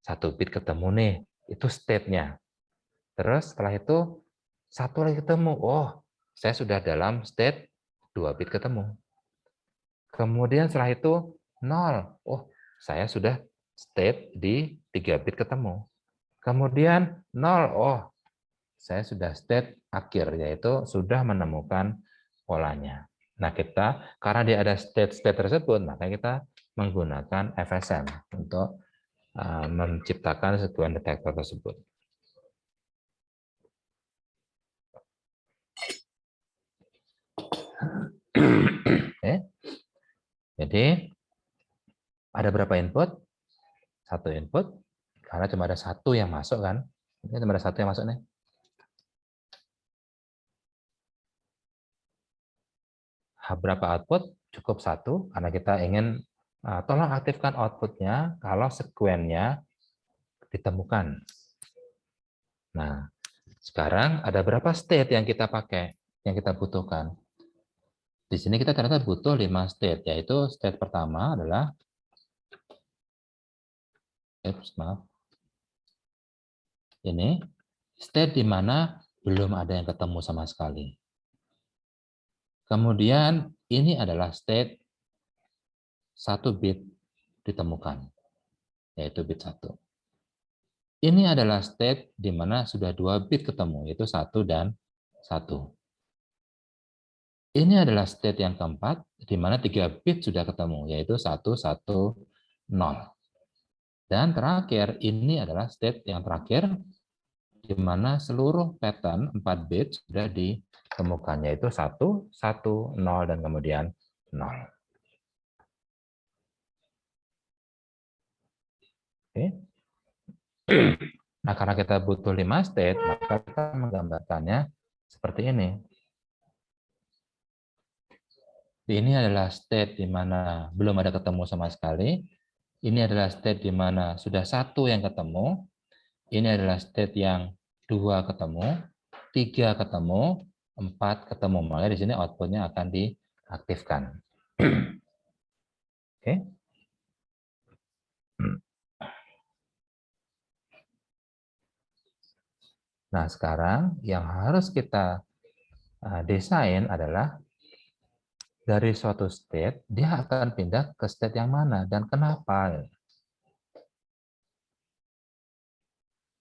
1 bit ketemu nih. Itu state-nya. Terus setelah itu 1 lagi ketemu. Oh, saya sudah dalam state 2 bit ketemu. Kemudian setelah itu 0. Oh, saya sudah state di 3 bit ketemu. Kemudian 0. Oh, saya sudah state akhir, yaitu sudah menemukan polanya. Nah, karena dia ada state-state tersebut, maka kita menggunakan FSM untuk menciptakan sequence detektor tersebut. Oke. Jadi, ada berapa input? 1 input, karena cuma ada 1 yang masuk kan? Ini cuma ada 1 yang masuk nih. Berapa output? Cukup 1, karena kita ingin tolong aktifkan output-nya kalau sequence-nya ditemukan. Nah, sekarang ada berapa state yang kita pakai, yang kita butuhkan? Di sini kita ternyata butuh 5 state, yaitu state pertama adalah ini state di mana belum ada yang ketemu sama sekali. Kemudian ini adalah state 1 bit ditemukan, yaitu bit 1. Ini adalah state di mana sudah 2 bit ketemu, yaitu 1 dan 1. Ini adalah state yang keempat, di mana 3 bit sudah ketemu, yaitu 1, 1, 0. Dan terakhir, ini adalah state yang terakhir, di mana seluruh pattern 4 bit sudah ditemukan, yaitu 1, 1, 0, dan kemudian 0. Oke. Nah, karena kita butuh 5 state, maka kita menggambarkannya seperti ini. Ini adalah state di mana belum ada ketemu sama sekali. Ini adalah state di mana sudah 1 yang ketemu. Ini adalah state yang 2 ketemu, 3 ketemu, 4 ketemu. Makanya di sini output-nya akan diaktifkan. Oke. Nah, sekarang yang harus kita desain adalah dari suatu state, dia akan pindah ke state yang mana dan kenapa.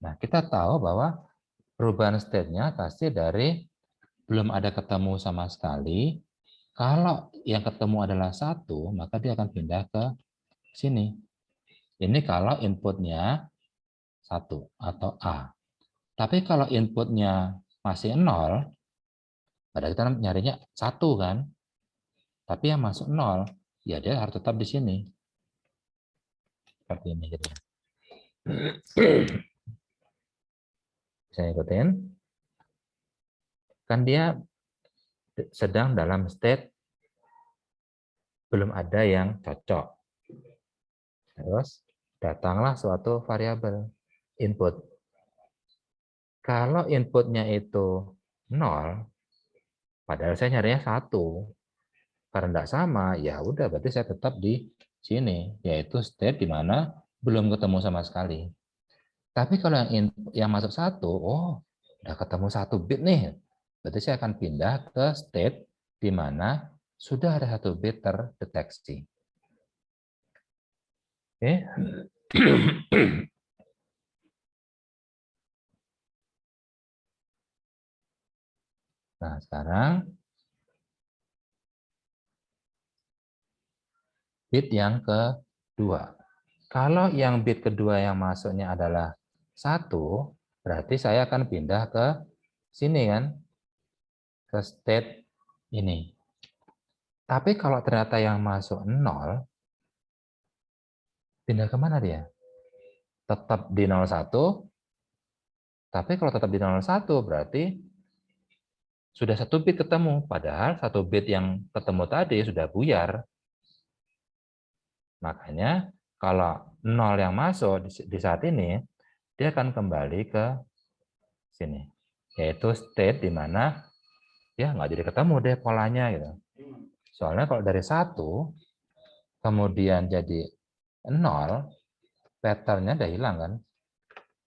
Nah, kita tahu bahwa perubahan state-nya pasti dari belum ada ketemu sama sekali. Kalau yang ketemu adalah 1, maka dia akan pindah ke sini. Ini kalau inputnya 1 atau A. Tapi kalau inputnya masih 0, pada kita nyarinya 1 kan. Tapi yang masuk 0, ya dia harus tetap di sini. Seperti ini. Bisa ikutin? Kan dia sedang dalam state belum ada yang cocok. Terus datanglah suatu variabel input. Kalau inputnya itu 0, padahal saya nyarinya 1. Karena tidak sama, ya udah berarti saya tetap di sini, yaitu state di mana belum ketemu sama sekali. Tapi kalau yang masuk 1, oh, udah ketemu 1 bit nih. Berarti saya akan pindah ke state di mana sudah ada 1 bit terdeteksi. Oke. Nah, sekarang bit yang kedua. Kalau yang bit kedua yang masuknya adalah 1, berarti saya akan pindah ke sini kan, ke state ini. Tapi kalau ternyata yang masuk 0, pindah kemana dia? Tetap di 01, tapi kalau tetap di 01 berarti sudah 1 bit ketemu, padahal 1 bit yang ketemu tadi sudah buyar. Makanya kalau 0 yang masuk di saat ini, dia akan kembali ke sini, yaitu state di mana ya nggak jadi ketemu deh polanya gitu. Soalnya kalau dari 1 kemudian jadi 0, patternnya udah hilang kan.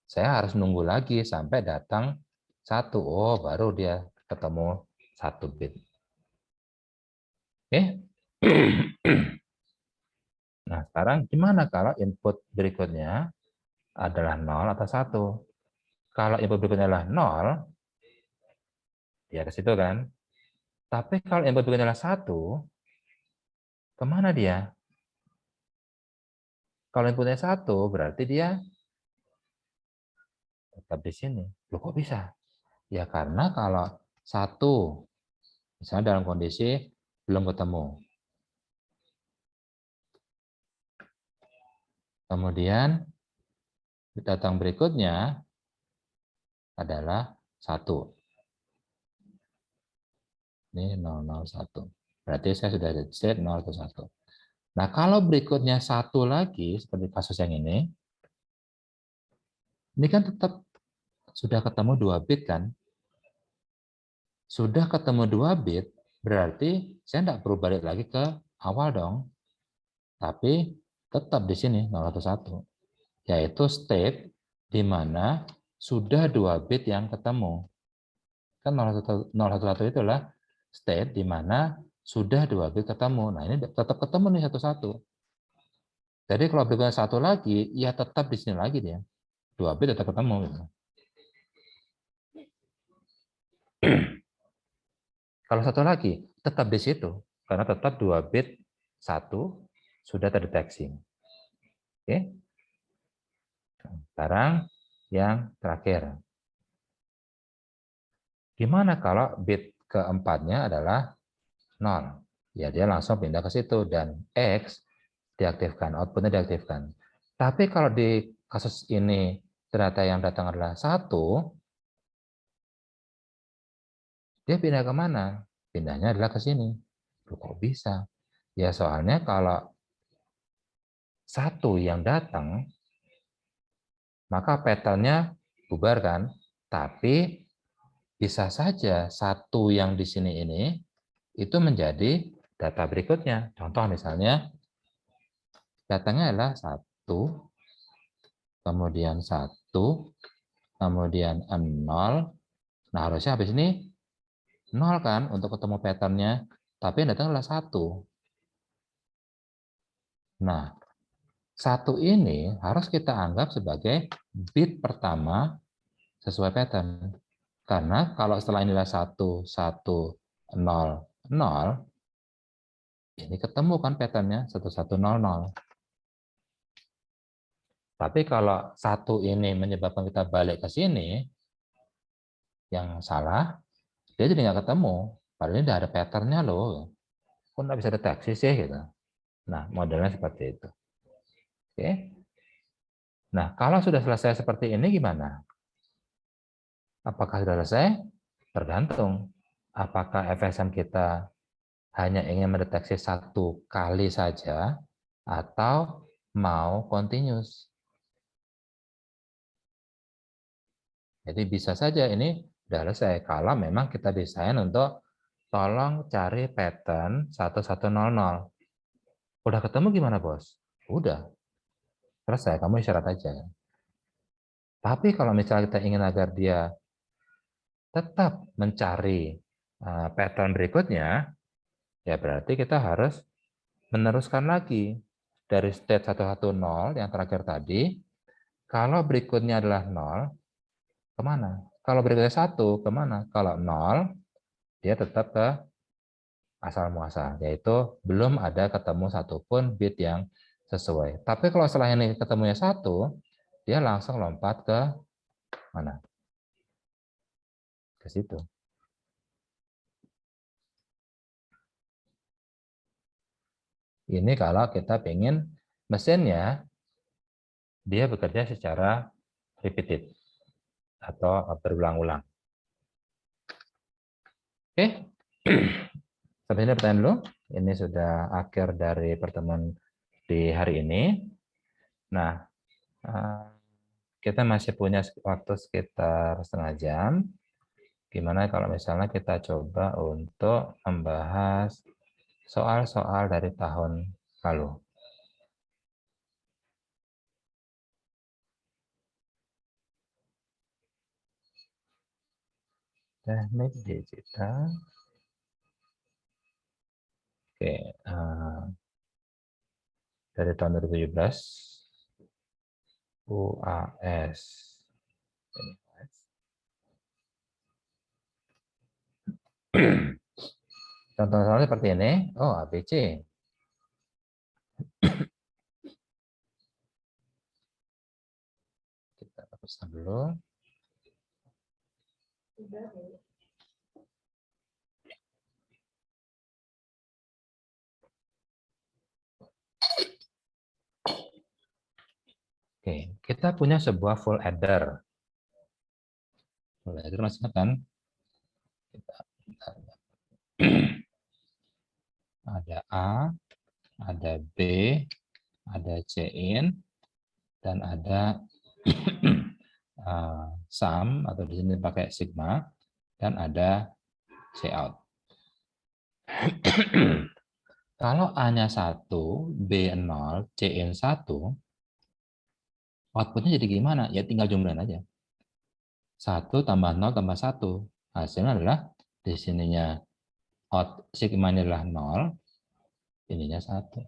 Saya harus nunggu lagi sampai datang 1. Oh, baru dia ketemu 1 bit. Oke. Nah, sekarang gimana kalau input berikutnya adalah 0 atau 1? Kalau input berikutnya adalah 0, dia ke situ kan. Tapi kalau input berikutnya adalah 1, kemana dia? Kalau inputnya 1, berarti dia tetap di sini. Loh, kok bisa? Ya karena kalau 1, misalnya dalam kondisi belum ketemu. Kemudian datang berikutnya adalah 1. Ini 001. Berarti saya sudah set 0 atau 1. Nah, kalau berikutnya 1 lagi, seperti kasus yang ini kan tetap sudah ketemu 2 bit kan? Sudah ketemu 2 bit, berarti saya tidak perlu balik lagi ke awal dong. Tapi tetap di sini 001. Yaitu state di mana sudah 2 bit yang ketemu. Kan 011 itu adalah state di mana sudah 2 bit ketemu. Nah, ini tetap ketemu nih satu-satu. Jadi kalau berikutnya 1 lagi, ya tetap di sini lagi dia. 2 bit tetap ketemu. Gitu. Kalau 1 lagi, tetap di situ. Karena tetap 2 bit 1 sudah terdeteksi. Oke. Sekarang yang terakhir. Gimana kalau bit keempatnya adalah 0? Ya dia langsung pindah ke situ dan X diaktifkan, outputnya diaktifkan. Tapi kalau di kasus ini ternyata yang datang adalah 1, dia pindah ke mana? Pindahnya adalah ke sini. Loh, kok bisa? Ya soalnya kalau 1 yang datang, maka pattern-nya bubar kan? Tapi bisa saja 1 yang di sini ini itu menjadi data berikutnya. Contoh misalnya, datangnya adalah 1, kemudian 1, kemudian 0. Nah, harusnya habis ini 0 kan untuk ketemu pattern-nya, tapi yang datang adalah 1. Nah, 1 ini harus kita anggap sebagai bit pertama sesuai pattern. Karena kalau setelah inilah 1, 1, 0, 0, ini ketemu kan pattern-nya 1, 1, 0, 0. Tapi kalau 1 ini menyebabkan kita balik ke sini, yang salah, dia jadi nggak ketemu. Padahal ini udah ada pattern-nya loh. Kok nggak bisa deteksi sih gitu. Nah, modelnya seperti itu. Oke. Nah, kalau sudah selesai seperti ini gimana? Apakah sudah selesai? Tergantung. Apakah FSM kita hanya ingin mendeteksi satu kali saja atau mau continuous. Jadi bisa saja ini sudah selesai kalau memang kita desain untuk tolong cari pattern 1100. Udah ketemu gimana, Bos? Udah, selesai, kamu isyarat aja. Tapi kalau misalnya kita ingin agar dia tetap mencari pattern berikutnya, ya berarti kita harus meneruskan lagi dari state 110 yang terakhir tadi. Kalau berikutnya adalah 0, kemana? Kalau berikutnya 1, kemana? Kalau 0, dia tetap ke asal muasal, yaitu belum ada ketemu satupun bit yang sesuai. Tapi kalau setelah ini ketemunya 1, dia langsung lompat ke mana? Ke situ. Ini kalau kita ingin mesinnya dia bekerja secara repeated atau berulang-ulang. Oke, sampai sini pertanyaan dulu. Ini sudah akhir dari pertemuan di hari ini. Nah, kita masih punya waktu sekitar setengah jam. Gimana kalau misalnya kita coba untuk membahas soal-soal dari tahun lalu. Teknik digital. Oke, dari tahun 2017. UAS. Contoh soalnya seperti ini. Oh, ABC. Kita hapuskan dulu. Oke, kita punya sebuah full adder. Full adder maksudnya kan ada A, ada B, ada C-in, dan ada sum, atau di sini pakai sigma, dan ada C-out. Kalau A-nya 1, B0, C-in 1, outputnya jadi gimana? Ya tinggal jumlahin aja. 1 tambah 0 tambah 1. Hasilnya adalah di sininya out sigma ini adalah 0, ininya 1.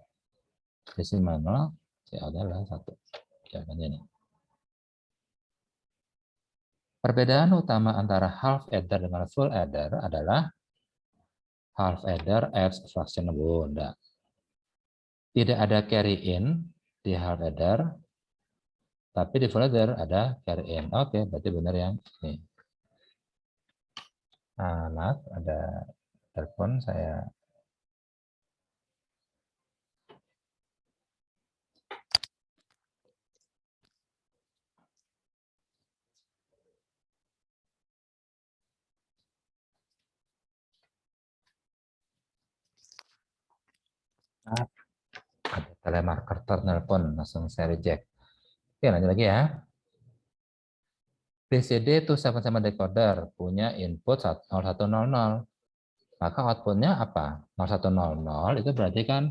Di sigma 0, C-out adalah 1. Jawabannya ini. Perbedaan utama antara half adder dengan full adder adalah half adder adds fraction bunda. Tidak ada carry in di half adder, tapi di full adder ada carry in. Oke, berarti benar yang ini. Maaf, ada telepon saya. Maaf, ada telemarketer nelpon, langsung saya reject. Oke, lanjut lagi ya. BCD itu sama-sama decoder punya input 0100. Maka outputnya apa? 0100 itu berarti kan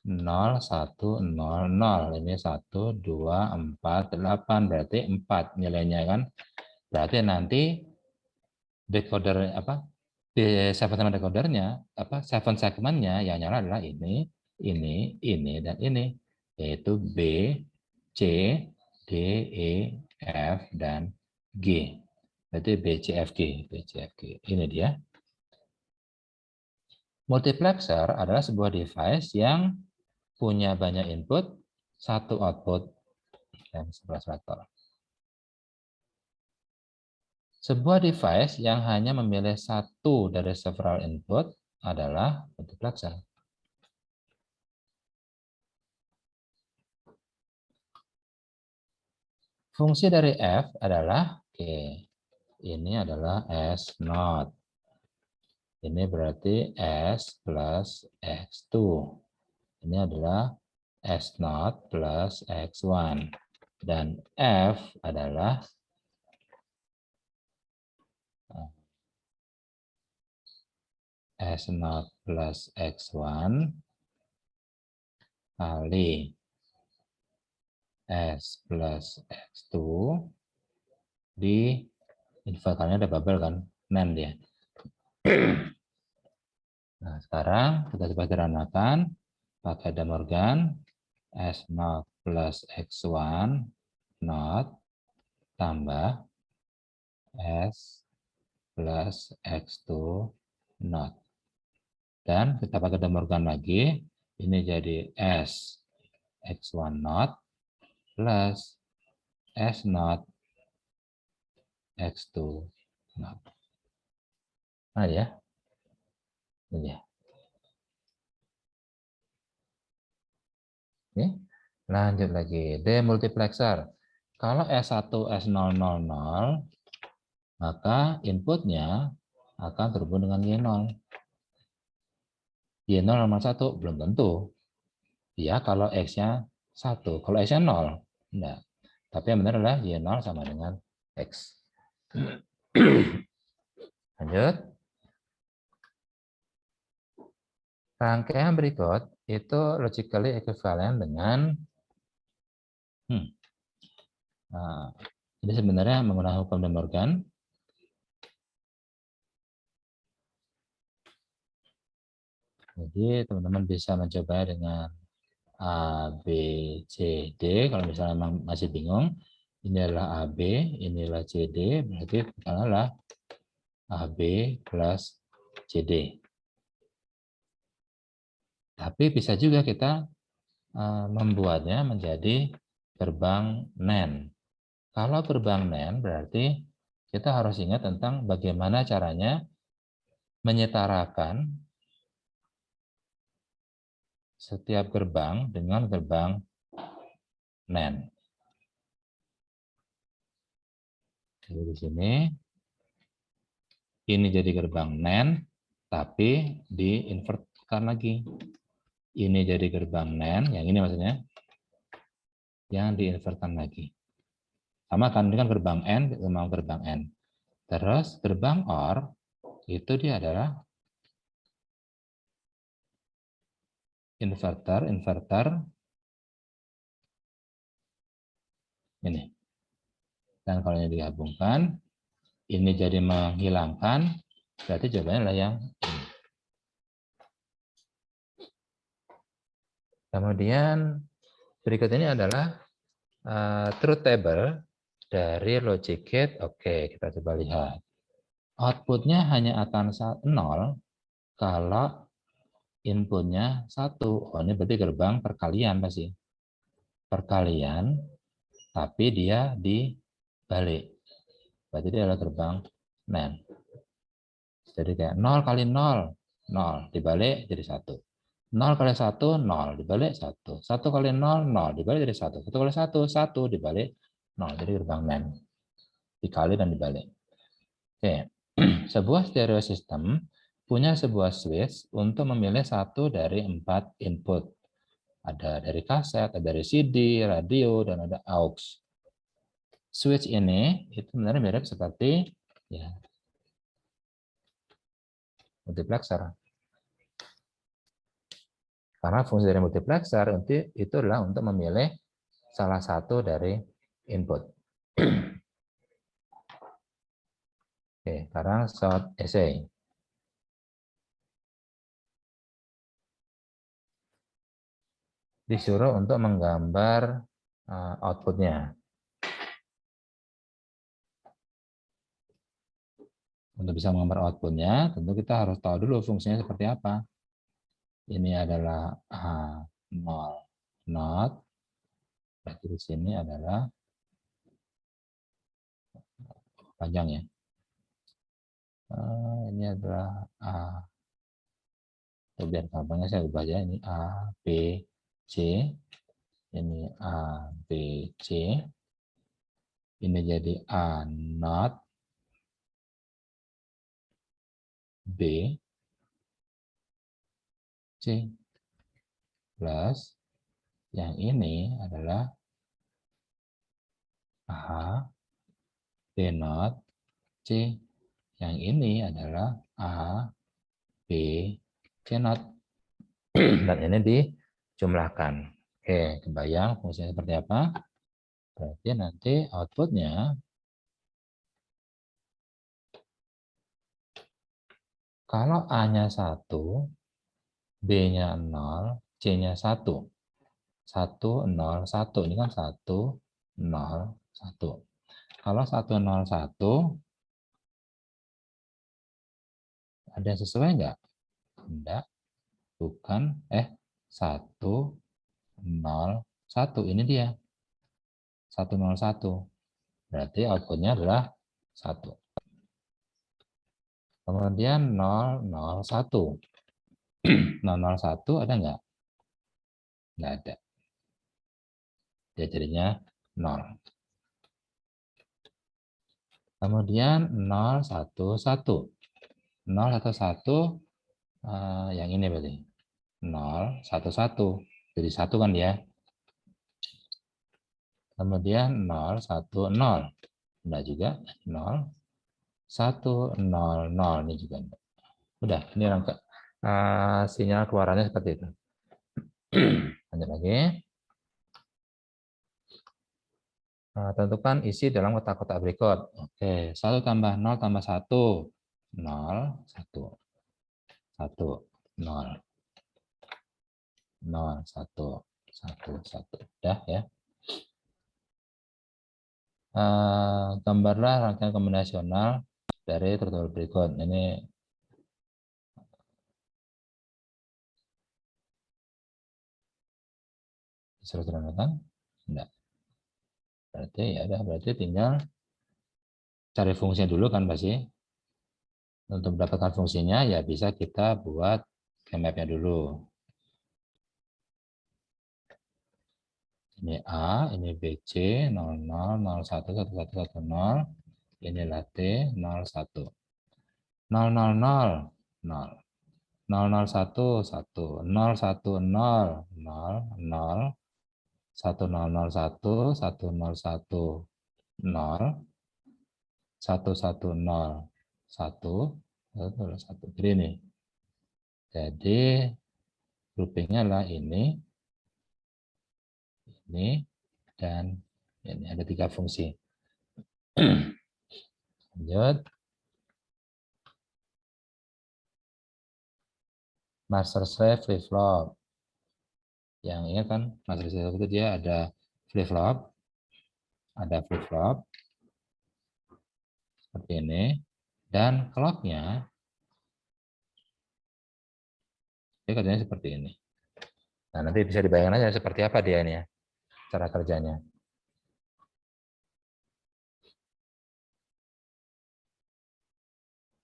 0100. Ini 1, 2, 4, 8. Berarti 4 nilainya kan. Berarti nanti decoder apa? Sama decodernya apa? 7 segmennya yang nyala adalah ini, dan ini. Yaitu B, C, D, E, F, dan G. Berarti BCFG. BCFG. Ini dia. Multiplexer adalah sebuah device yang punya banyak input, satu output, dan 11 vektor. Sebuah device yang hanya memilih satu dari several input adalah multiplexer. Fungsi dari F adalah, oke, ini adalah S naught. Ini berarti S plus X2. Ini adalah S naught plus X1. Dan F adalah S naught plus X1 kali S plus X2 di inverternya ada bubble kan, NAND ya. Nah, sekarang kita coba sederhanakan pakai De Morgan S naught plus X1 naught tambah S plus X2 naught. Dan kita pakai De Morgan lagi, ini jadi S X1 naught plus S naught X2 naught. Nah ya, ini ya. Oke, lanjut lagi. Demultiplexer. Kalau S1 S000, maka inputnya akan terhubung dengan Y0. Y0 sama 1 belum tentu. Ya, kalau X-nya 1. Kalau X-nya 0, enggak. Tapi yang benar adalah Y0 sama dengan X. Lanjut. Rangkaian berikut itu logically equivalent dengan nah, ini sebenarnya menggunakan hukum De Morgan. Jadi teman-teman bisa mencoba dengan A, B, C, D. Kalau misalnya memang masih bingung, ini adalah AB, inilah CD, berarti adalah AB plus CD. Tapi bisa juga kita membuatnya menjadi gerbang NAND. Kalau gerbang NAND berarti kita harus ingat tentang bagaimana caranya menyetarakan setiap gerbang dengan gerbang NAND. Jadi di sini ini jadi gerbang NAND, tapi diinvertkan lagi. Ini jadi gerbang NAND, yang ini maksudnya, yang diinvertkan lagi. Sama kan, ini kan gerbang N, sama gerbang N. Terus gerbang OR, itu dia adalah inverter ini. Dan kalau ini digabungkan, ini jadi menghilangkan, berarti jawabannya adalah yang ini. Kemudian berikut ini adalah truth table dari logic gate. Oke, kita coba lihat. Outputnya hanya akan 0 kalau inputnya 1. Oh, ini berarti gerbang perkalian pasti. Perkalian, tapi dia dibalik. Berarti dia adalah gerbang NAND. Jadi kayak 0 kali 0, 0 dibalik jadi 1. 0 kali 1, 0 dibalik 1. 1 kali 0, 0 dibalik jadi 1. 1 kali 1, 1 dibalik 0. Jadi gerbang NAND. Dikali dan dibalik. Oke. Sebuah stereo system punya sebuah switch untuk memilih satu dari 4 input. Ada dari kaset, ada dari CD, radio, dan ada aux. Switch ini itu sebenarnya mirip seperti ya, multiplexer. Karena fungsi dari multiplexer itu adalah untuk memilih salah satu dari input. Oke, sekarang short essay. Disuruh untuk menggambar outputnya. Untuk bisa menggambar outputnya, tentu kita harus tahu dulu fungsinya seperti apa. Ini adalah A0 not, berarti di sini adalah panjang ya. Ini adalah A. Biar gampangnya saya ubah aja, ini A, B, C. Ini A, B, C. Ini jadi A not B C plus yang ini adalah A B not C. Yang ini adalah A B C not. Dan ini dijumlahkan. Oke, kebayang fungsinya seperti apa? Berarti nanti outputnya kalau A-nya 1, B-nya 0, C-nya 1. 1, 0, 1. Ini kan 1, 0, 1. Kalau 1, 0, 1, ada yang sesuai nggak? Enggak, bukan. 1, 0, 1. Ini dia. 1, 0, 1. Berarti outputnya adalah 1. Kemudian 0, 0, 1. 0, 0, 1 ada nggak? Nggak ada. Dia jadinya 0. Kemudian 0, 1, 1. 0, 1, 1 yang ini berarti. 0, 1, 1. Jadi 1 kan ya. Kemudian 0, 1, 0. Enggak juga. 0, 1, 0, 0. Ini juga enggak. Udah, ini rangka. Sinyal keluarannya seperti itu. Lanjut lagi. Tentukan isi dalam kotak-kotak berikut. Oke, 1 tambah 0 tambah 1. 0, 1. 1, 0. 0, 1. 1, 1. Udah ya. Gambarlah rangkaian kombinasional dari tutorial berikut. Ini disuruh terangkan? Enggak. Berarti ya udah, berarti tinggal cari fungsinya dulu kan pasti. Untuk mendapatkan fungsinya ya bisa kita buat map-nya dulu. Ini A, ini BC 00 01 11 10. Inilah T 01. 000 0 001 1 010 0 0 1001 101 0 110 1 1. Jadi ini. Jadi groupingnya adalah ini, dan ini. Ada 3 fungsi. Lanjut. Master slave flip flop. Yang ini kan master slave itu dia ada flip flop, seperti ini, dan clocknya dia kerjanya seperti ini. Nah, nanti bisa dibayangkan aja seperti apa dia ini ya, cara kerjanya.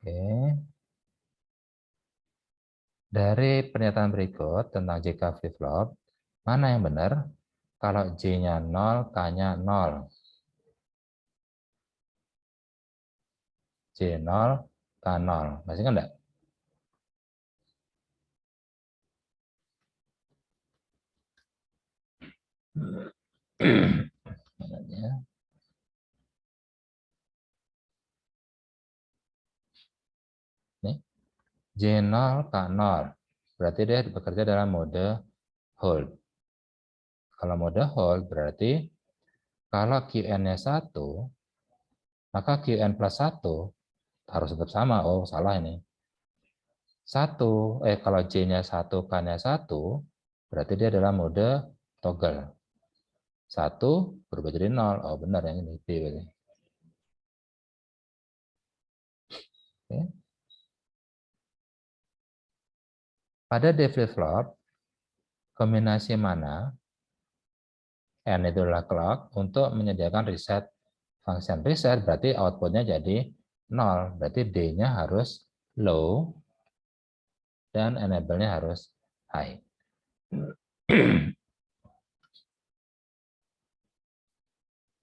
Oke. Dari pernyataan berikut tentang JK flip flop, mana yang benar? Kalau J-nya 0, K-nya 0. J 0, K 0. Masih kan enggak? Nih, J0, K0. Berarti dia bekerja dalam mode hold. Kalau mode hold berarti kalau Qn-nya 1, maka Qn plus 1 harus tetap sama. Oh, salah ini. Kalau J-nya 1, K-nya 1, berarti dia adalah mode toggle. 1 berubah jadi 0. Oh, benar yang ini. B berarti. Oke. Pada D flip-flop, kombinasi mana? N itu adalah clock untuk menyediakan reset function. Reset berarti outputnya jadi 0. Berarti D-nya harus low dan enable-nya harus high.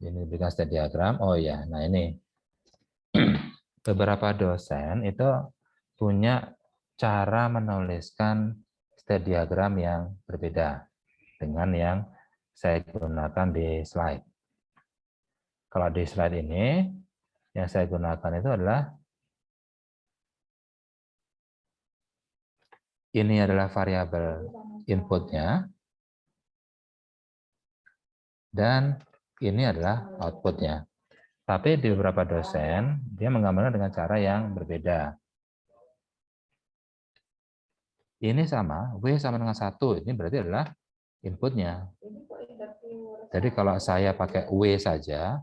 Ini diberikan state diagram. Oh ya, nah ini beberapa dosen itu punya cara menuliskan state diagram yang berbeda dengan yang saya gunakan di slide. Kalau di slide ini, yang saya gunakan itu adalah ini adalah variabel inputnya, dan ini adalah outputnya. Tapi di beberapa dosen, dia menggambarkan dengan cara yang berbeda. Ini sama, W sama dengan 1, ini berarti adalah inputnya. Jadi kalau saya pakai W saja,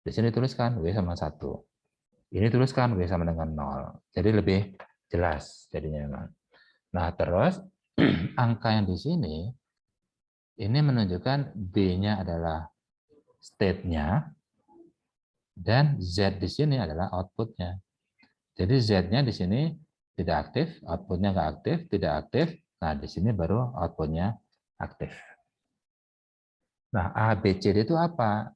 di sini tuliskan W sama 1. Ini tuliskan W sama dengan 0. Jadi lebih jelas jadinya memang. Nah, terus angka yang di sini, ini menunjukkan B-nya adalah state-nya, dan Z di sini adalah output-nya. Jadi Z-nya di sini tidak aktif, output-nya nggak aktif, tidak aktif. Nah, di sini baru output-nya aktif. Nah, A, B, C, D itu apa?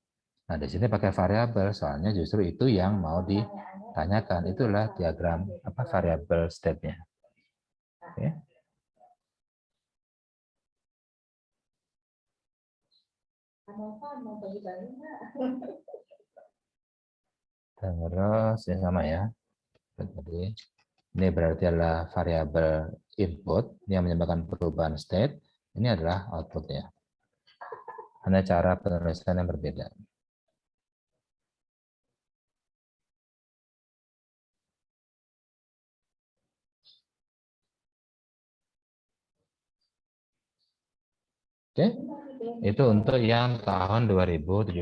Nah, di sini pakai variabel, soalnya justru itu yang mau ditanyakan. Itulah diagram apa variabel state-nya. Oke. Terus yang sama ya. Jadi ini berarti adalah variabel input yang menyebabkan perubahan state. Ini adalah output-nya. Hanya cara penulisan yang berbeda. Oke, itu untuk yang tahun 2017.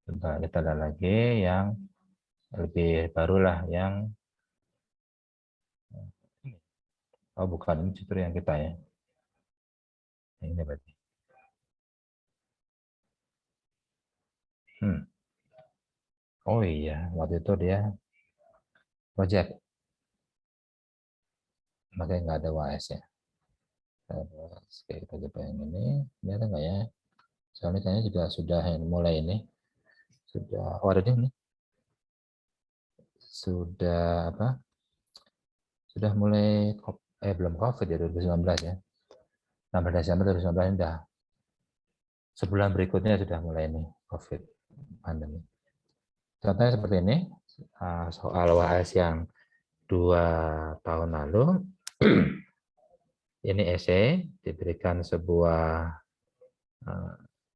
Kita lihat lagi yang lebih barulah yang oh bukan, ini justru yang kita ya. Ini berarti. Oh iya, waktu itu dia project, makanya nggak ada UAS ya. Terus kita coba yang ini ada nggak ya? Soalnya kayaknya juga sudah mulai ini, sudah oh ada nih, sudah apa? Sudah mulai belum COVID ya 2019 ya. 16 Desember 2019 sudah sebulan berikutnya sudah mulai ini COVID pandemi. Contohnya seperti ini, soal UAS yang 2 tahun lalu, ini esai diberikan sebuah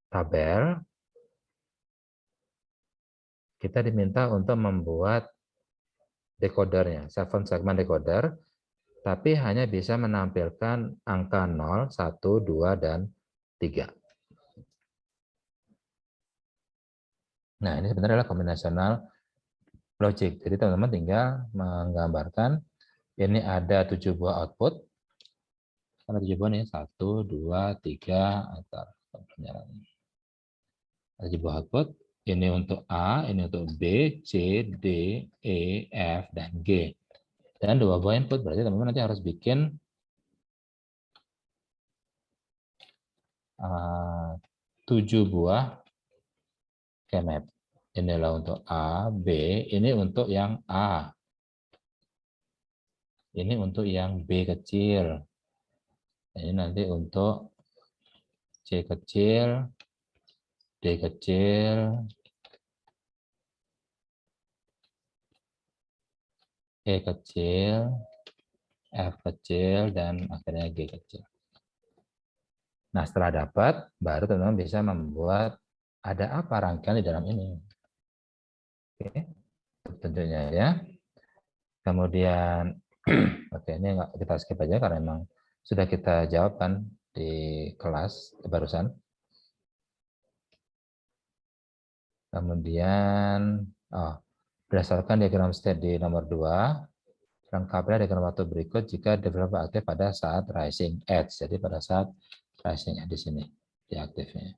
tabel, kita diminta untuk membuat decodernya, 7 segment decoder, tapi hanya bisa menampilkan angka 0, 1, 2, dan 3. Nah, ini sebenarnya adalah combinational logic. Jadi teman-teman tinggal menggambarkan ini ada 7 buah output. Ada 7 buah nih, 1, 2, 3, atau ada 7 buah output. Ini untuk A, ini untuk B, C, D, E, F, dan G. Dan 2 buah input, berarti teman-teman nanti harus bikin 7 buah keymap. Inilah untuk A, B, ini untuk yang A. Ini untuk yang B kecil. Ini nanti untuk C kecil, D kecil, E kecil, F kecil, dan akhirnya G kecil. Nah, setelah dapat, baru teman-teman bisa membuat ada apa rangkaian di dalam ini. Oke, tentunya ya. Kemudian, oke, ini kita skip aja karena memang sudah kita jawabkan di kelas barusan. Kemudian, berdasarkan diagram state di nomor 2, lengkapnya diagram waktu berikut jika developer aktif pada saat rising edge. Jadi pada saat rising edge di sini, di aktifnya.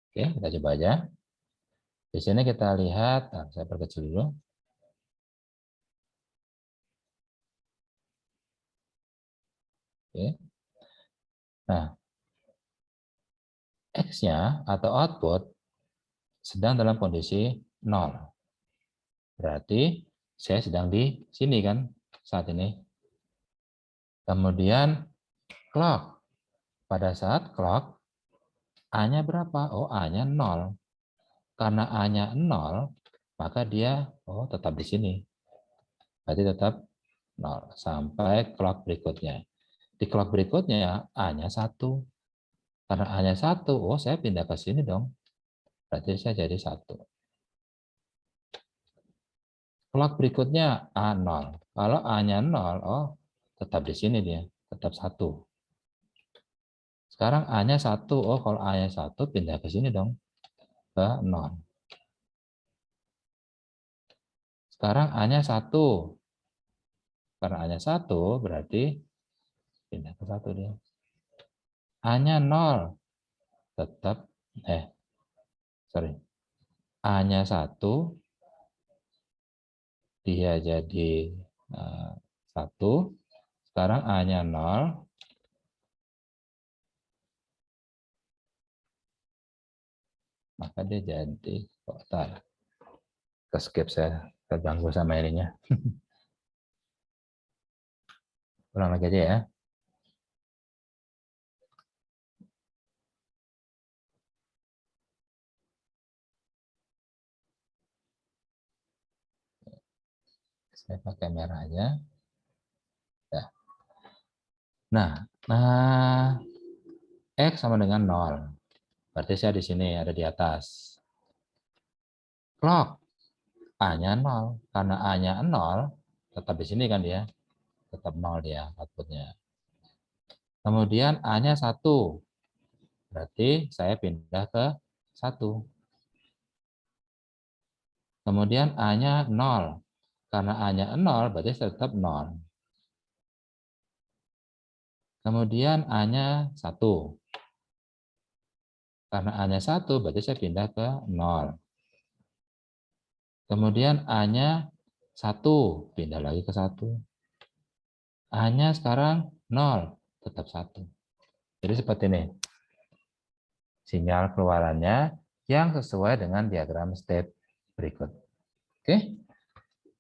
Oke, kita coba aja. Di sini kita lihat, saya perkecil dulu. Oke. Nah, X-nya atau output sedang dalam kondisi 0. Berarti saya sedang di sini kan saat ini. Kemudian clock. Pada saat clock, A-nya berapa? Oh, A-nya 0. Karena A-nya 0, maka dia tetap di sini. Berarti tetap 0 sampai clock berikutnya. Di clock berikutnya A-nya 1. Karena A-nya 1, saya pindah ke sini dong. Berarti saya jadi 1. Clock berikutnya A0. Kalau A-nya 0, tetap di sini dia, tetap 1. Sekarang A-nya 1, kalau A-nya 1 pindah ke sini dong, ke 0. Sekarang A-nya 1. Karena A-nya 1 berarti pindah ke 1 dia. A-nya 0, tetap, A-nya 1, dia jadi 1. Sekarang A-nya 0, maka dia jadi, ke skip saya, terganggu sama ininya. Ulang lagi aja ya. Saya pakai merah aja. Ya. Nah, X sama dengan 0. Berarti saya di sini, ada di atas. Clock, A-nya 0. Karena A-nya 0, tetap di sini kan dia. Tetap 0 dia outputnya. Kemudian A-nya 1. Berarti saya pindah ke 1. Kemudian A-nya 0. Karena A-nya 0, berarti tetap 0. Kemudian A-nya 1. Karena A-nya 1, berarti saya pindah ke 0. Kemudian A-nya 1, pindah lagi ke 1. A-nya sekarang 0, tetap 1. Jadi seperti ini. Sinyal keluarannya yang sesuai dengan diagram step berikut. Oke.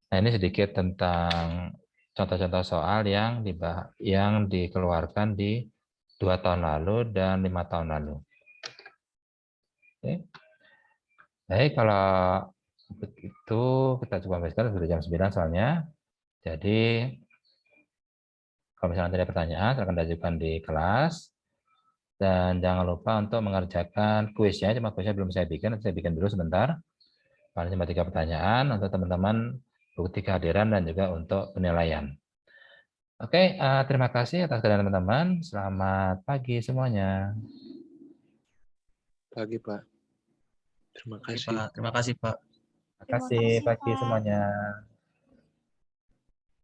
Nah, ini sedikit tentang contoh-contoh soal yang dikeluarkan di 2 tahun lalu dan 5 tahun lalu. Oke. Baik, kalau begitu kita coba habiskan, sudah jam 9 soalnya. Jadi kalau misalnya ada pertanyaan, silakan diajukan di kelas. Dan jangan lupa untuk mengerjakan kuisnya, cuma kuisnya belum saya bikin, saya bikin dulu sebentar. Paling cuma 3 pertanyaan untuk teman-teman, bukti kehadiran dan juga untuk penilaian. Oke, terima kasih atas kehadiran teman-teman. Selamat pagi semuanya. Pagi, Pak. Terima kasih. Pak. Terima kasih, Pak. Terima kasih pagi semuanya.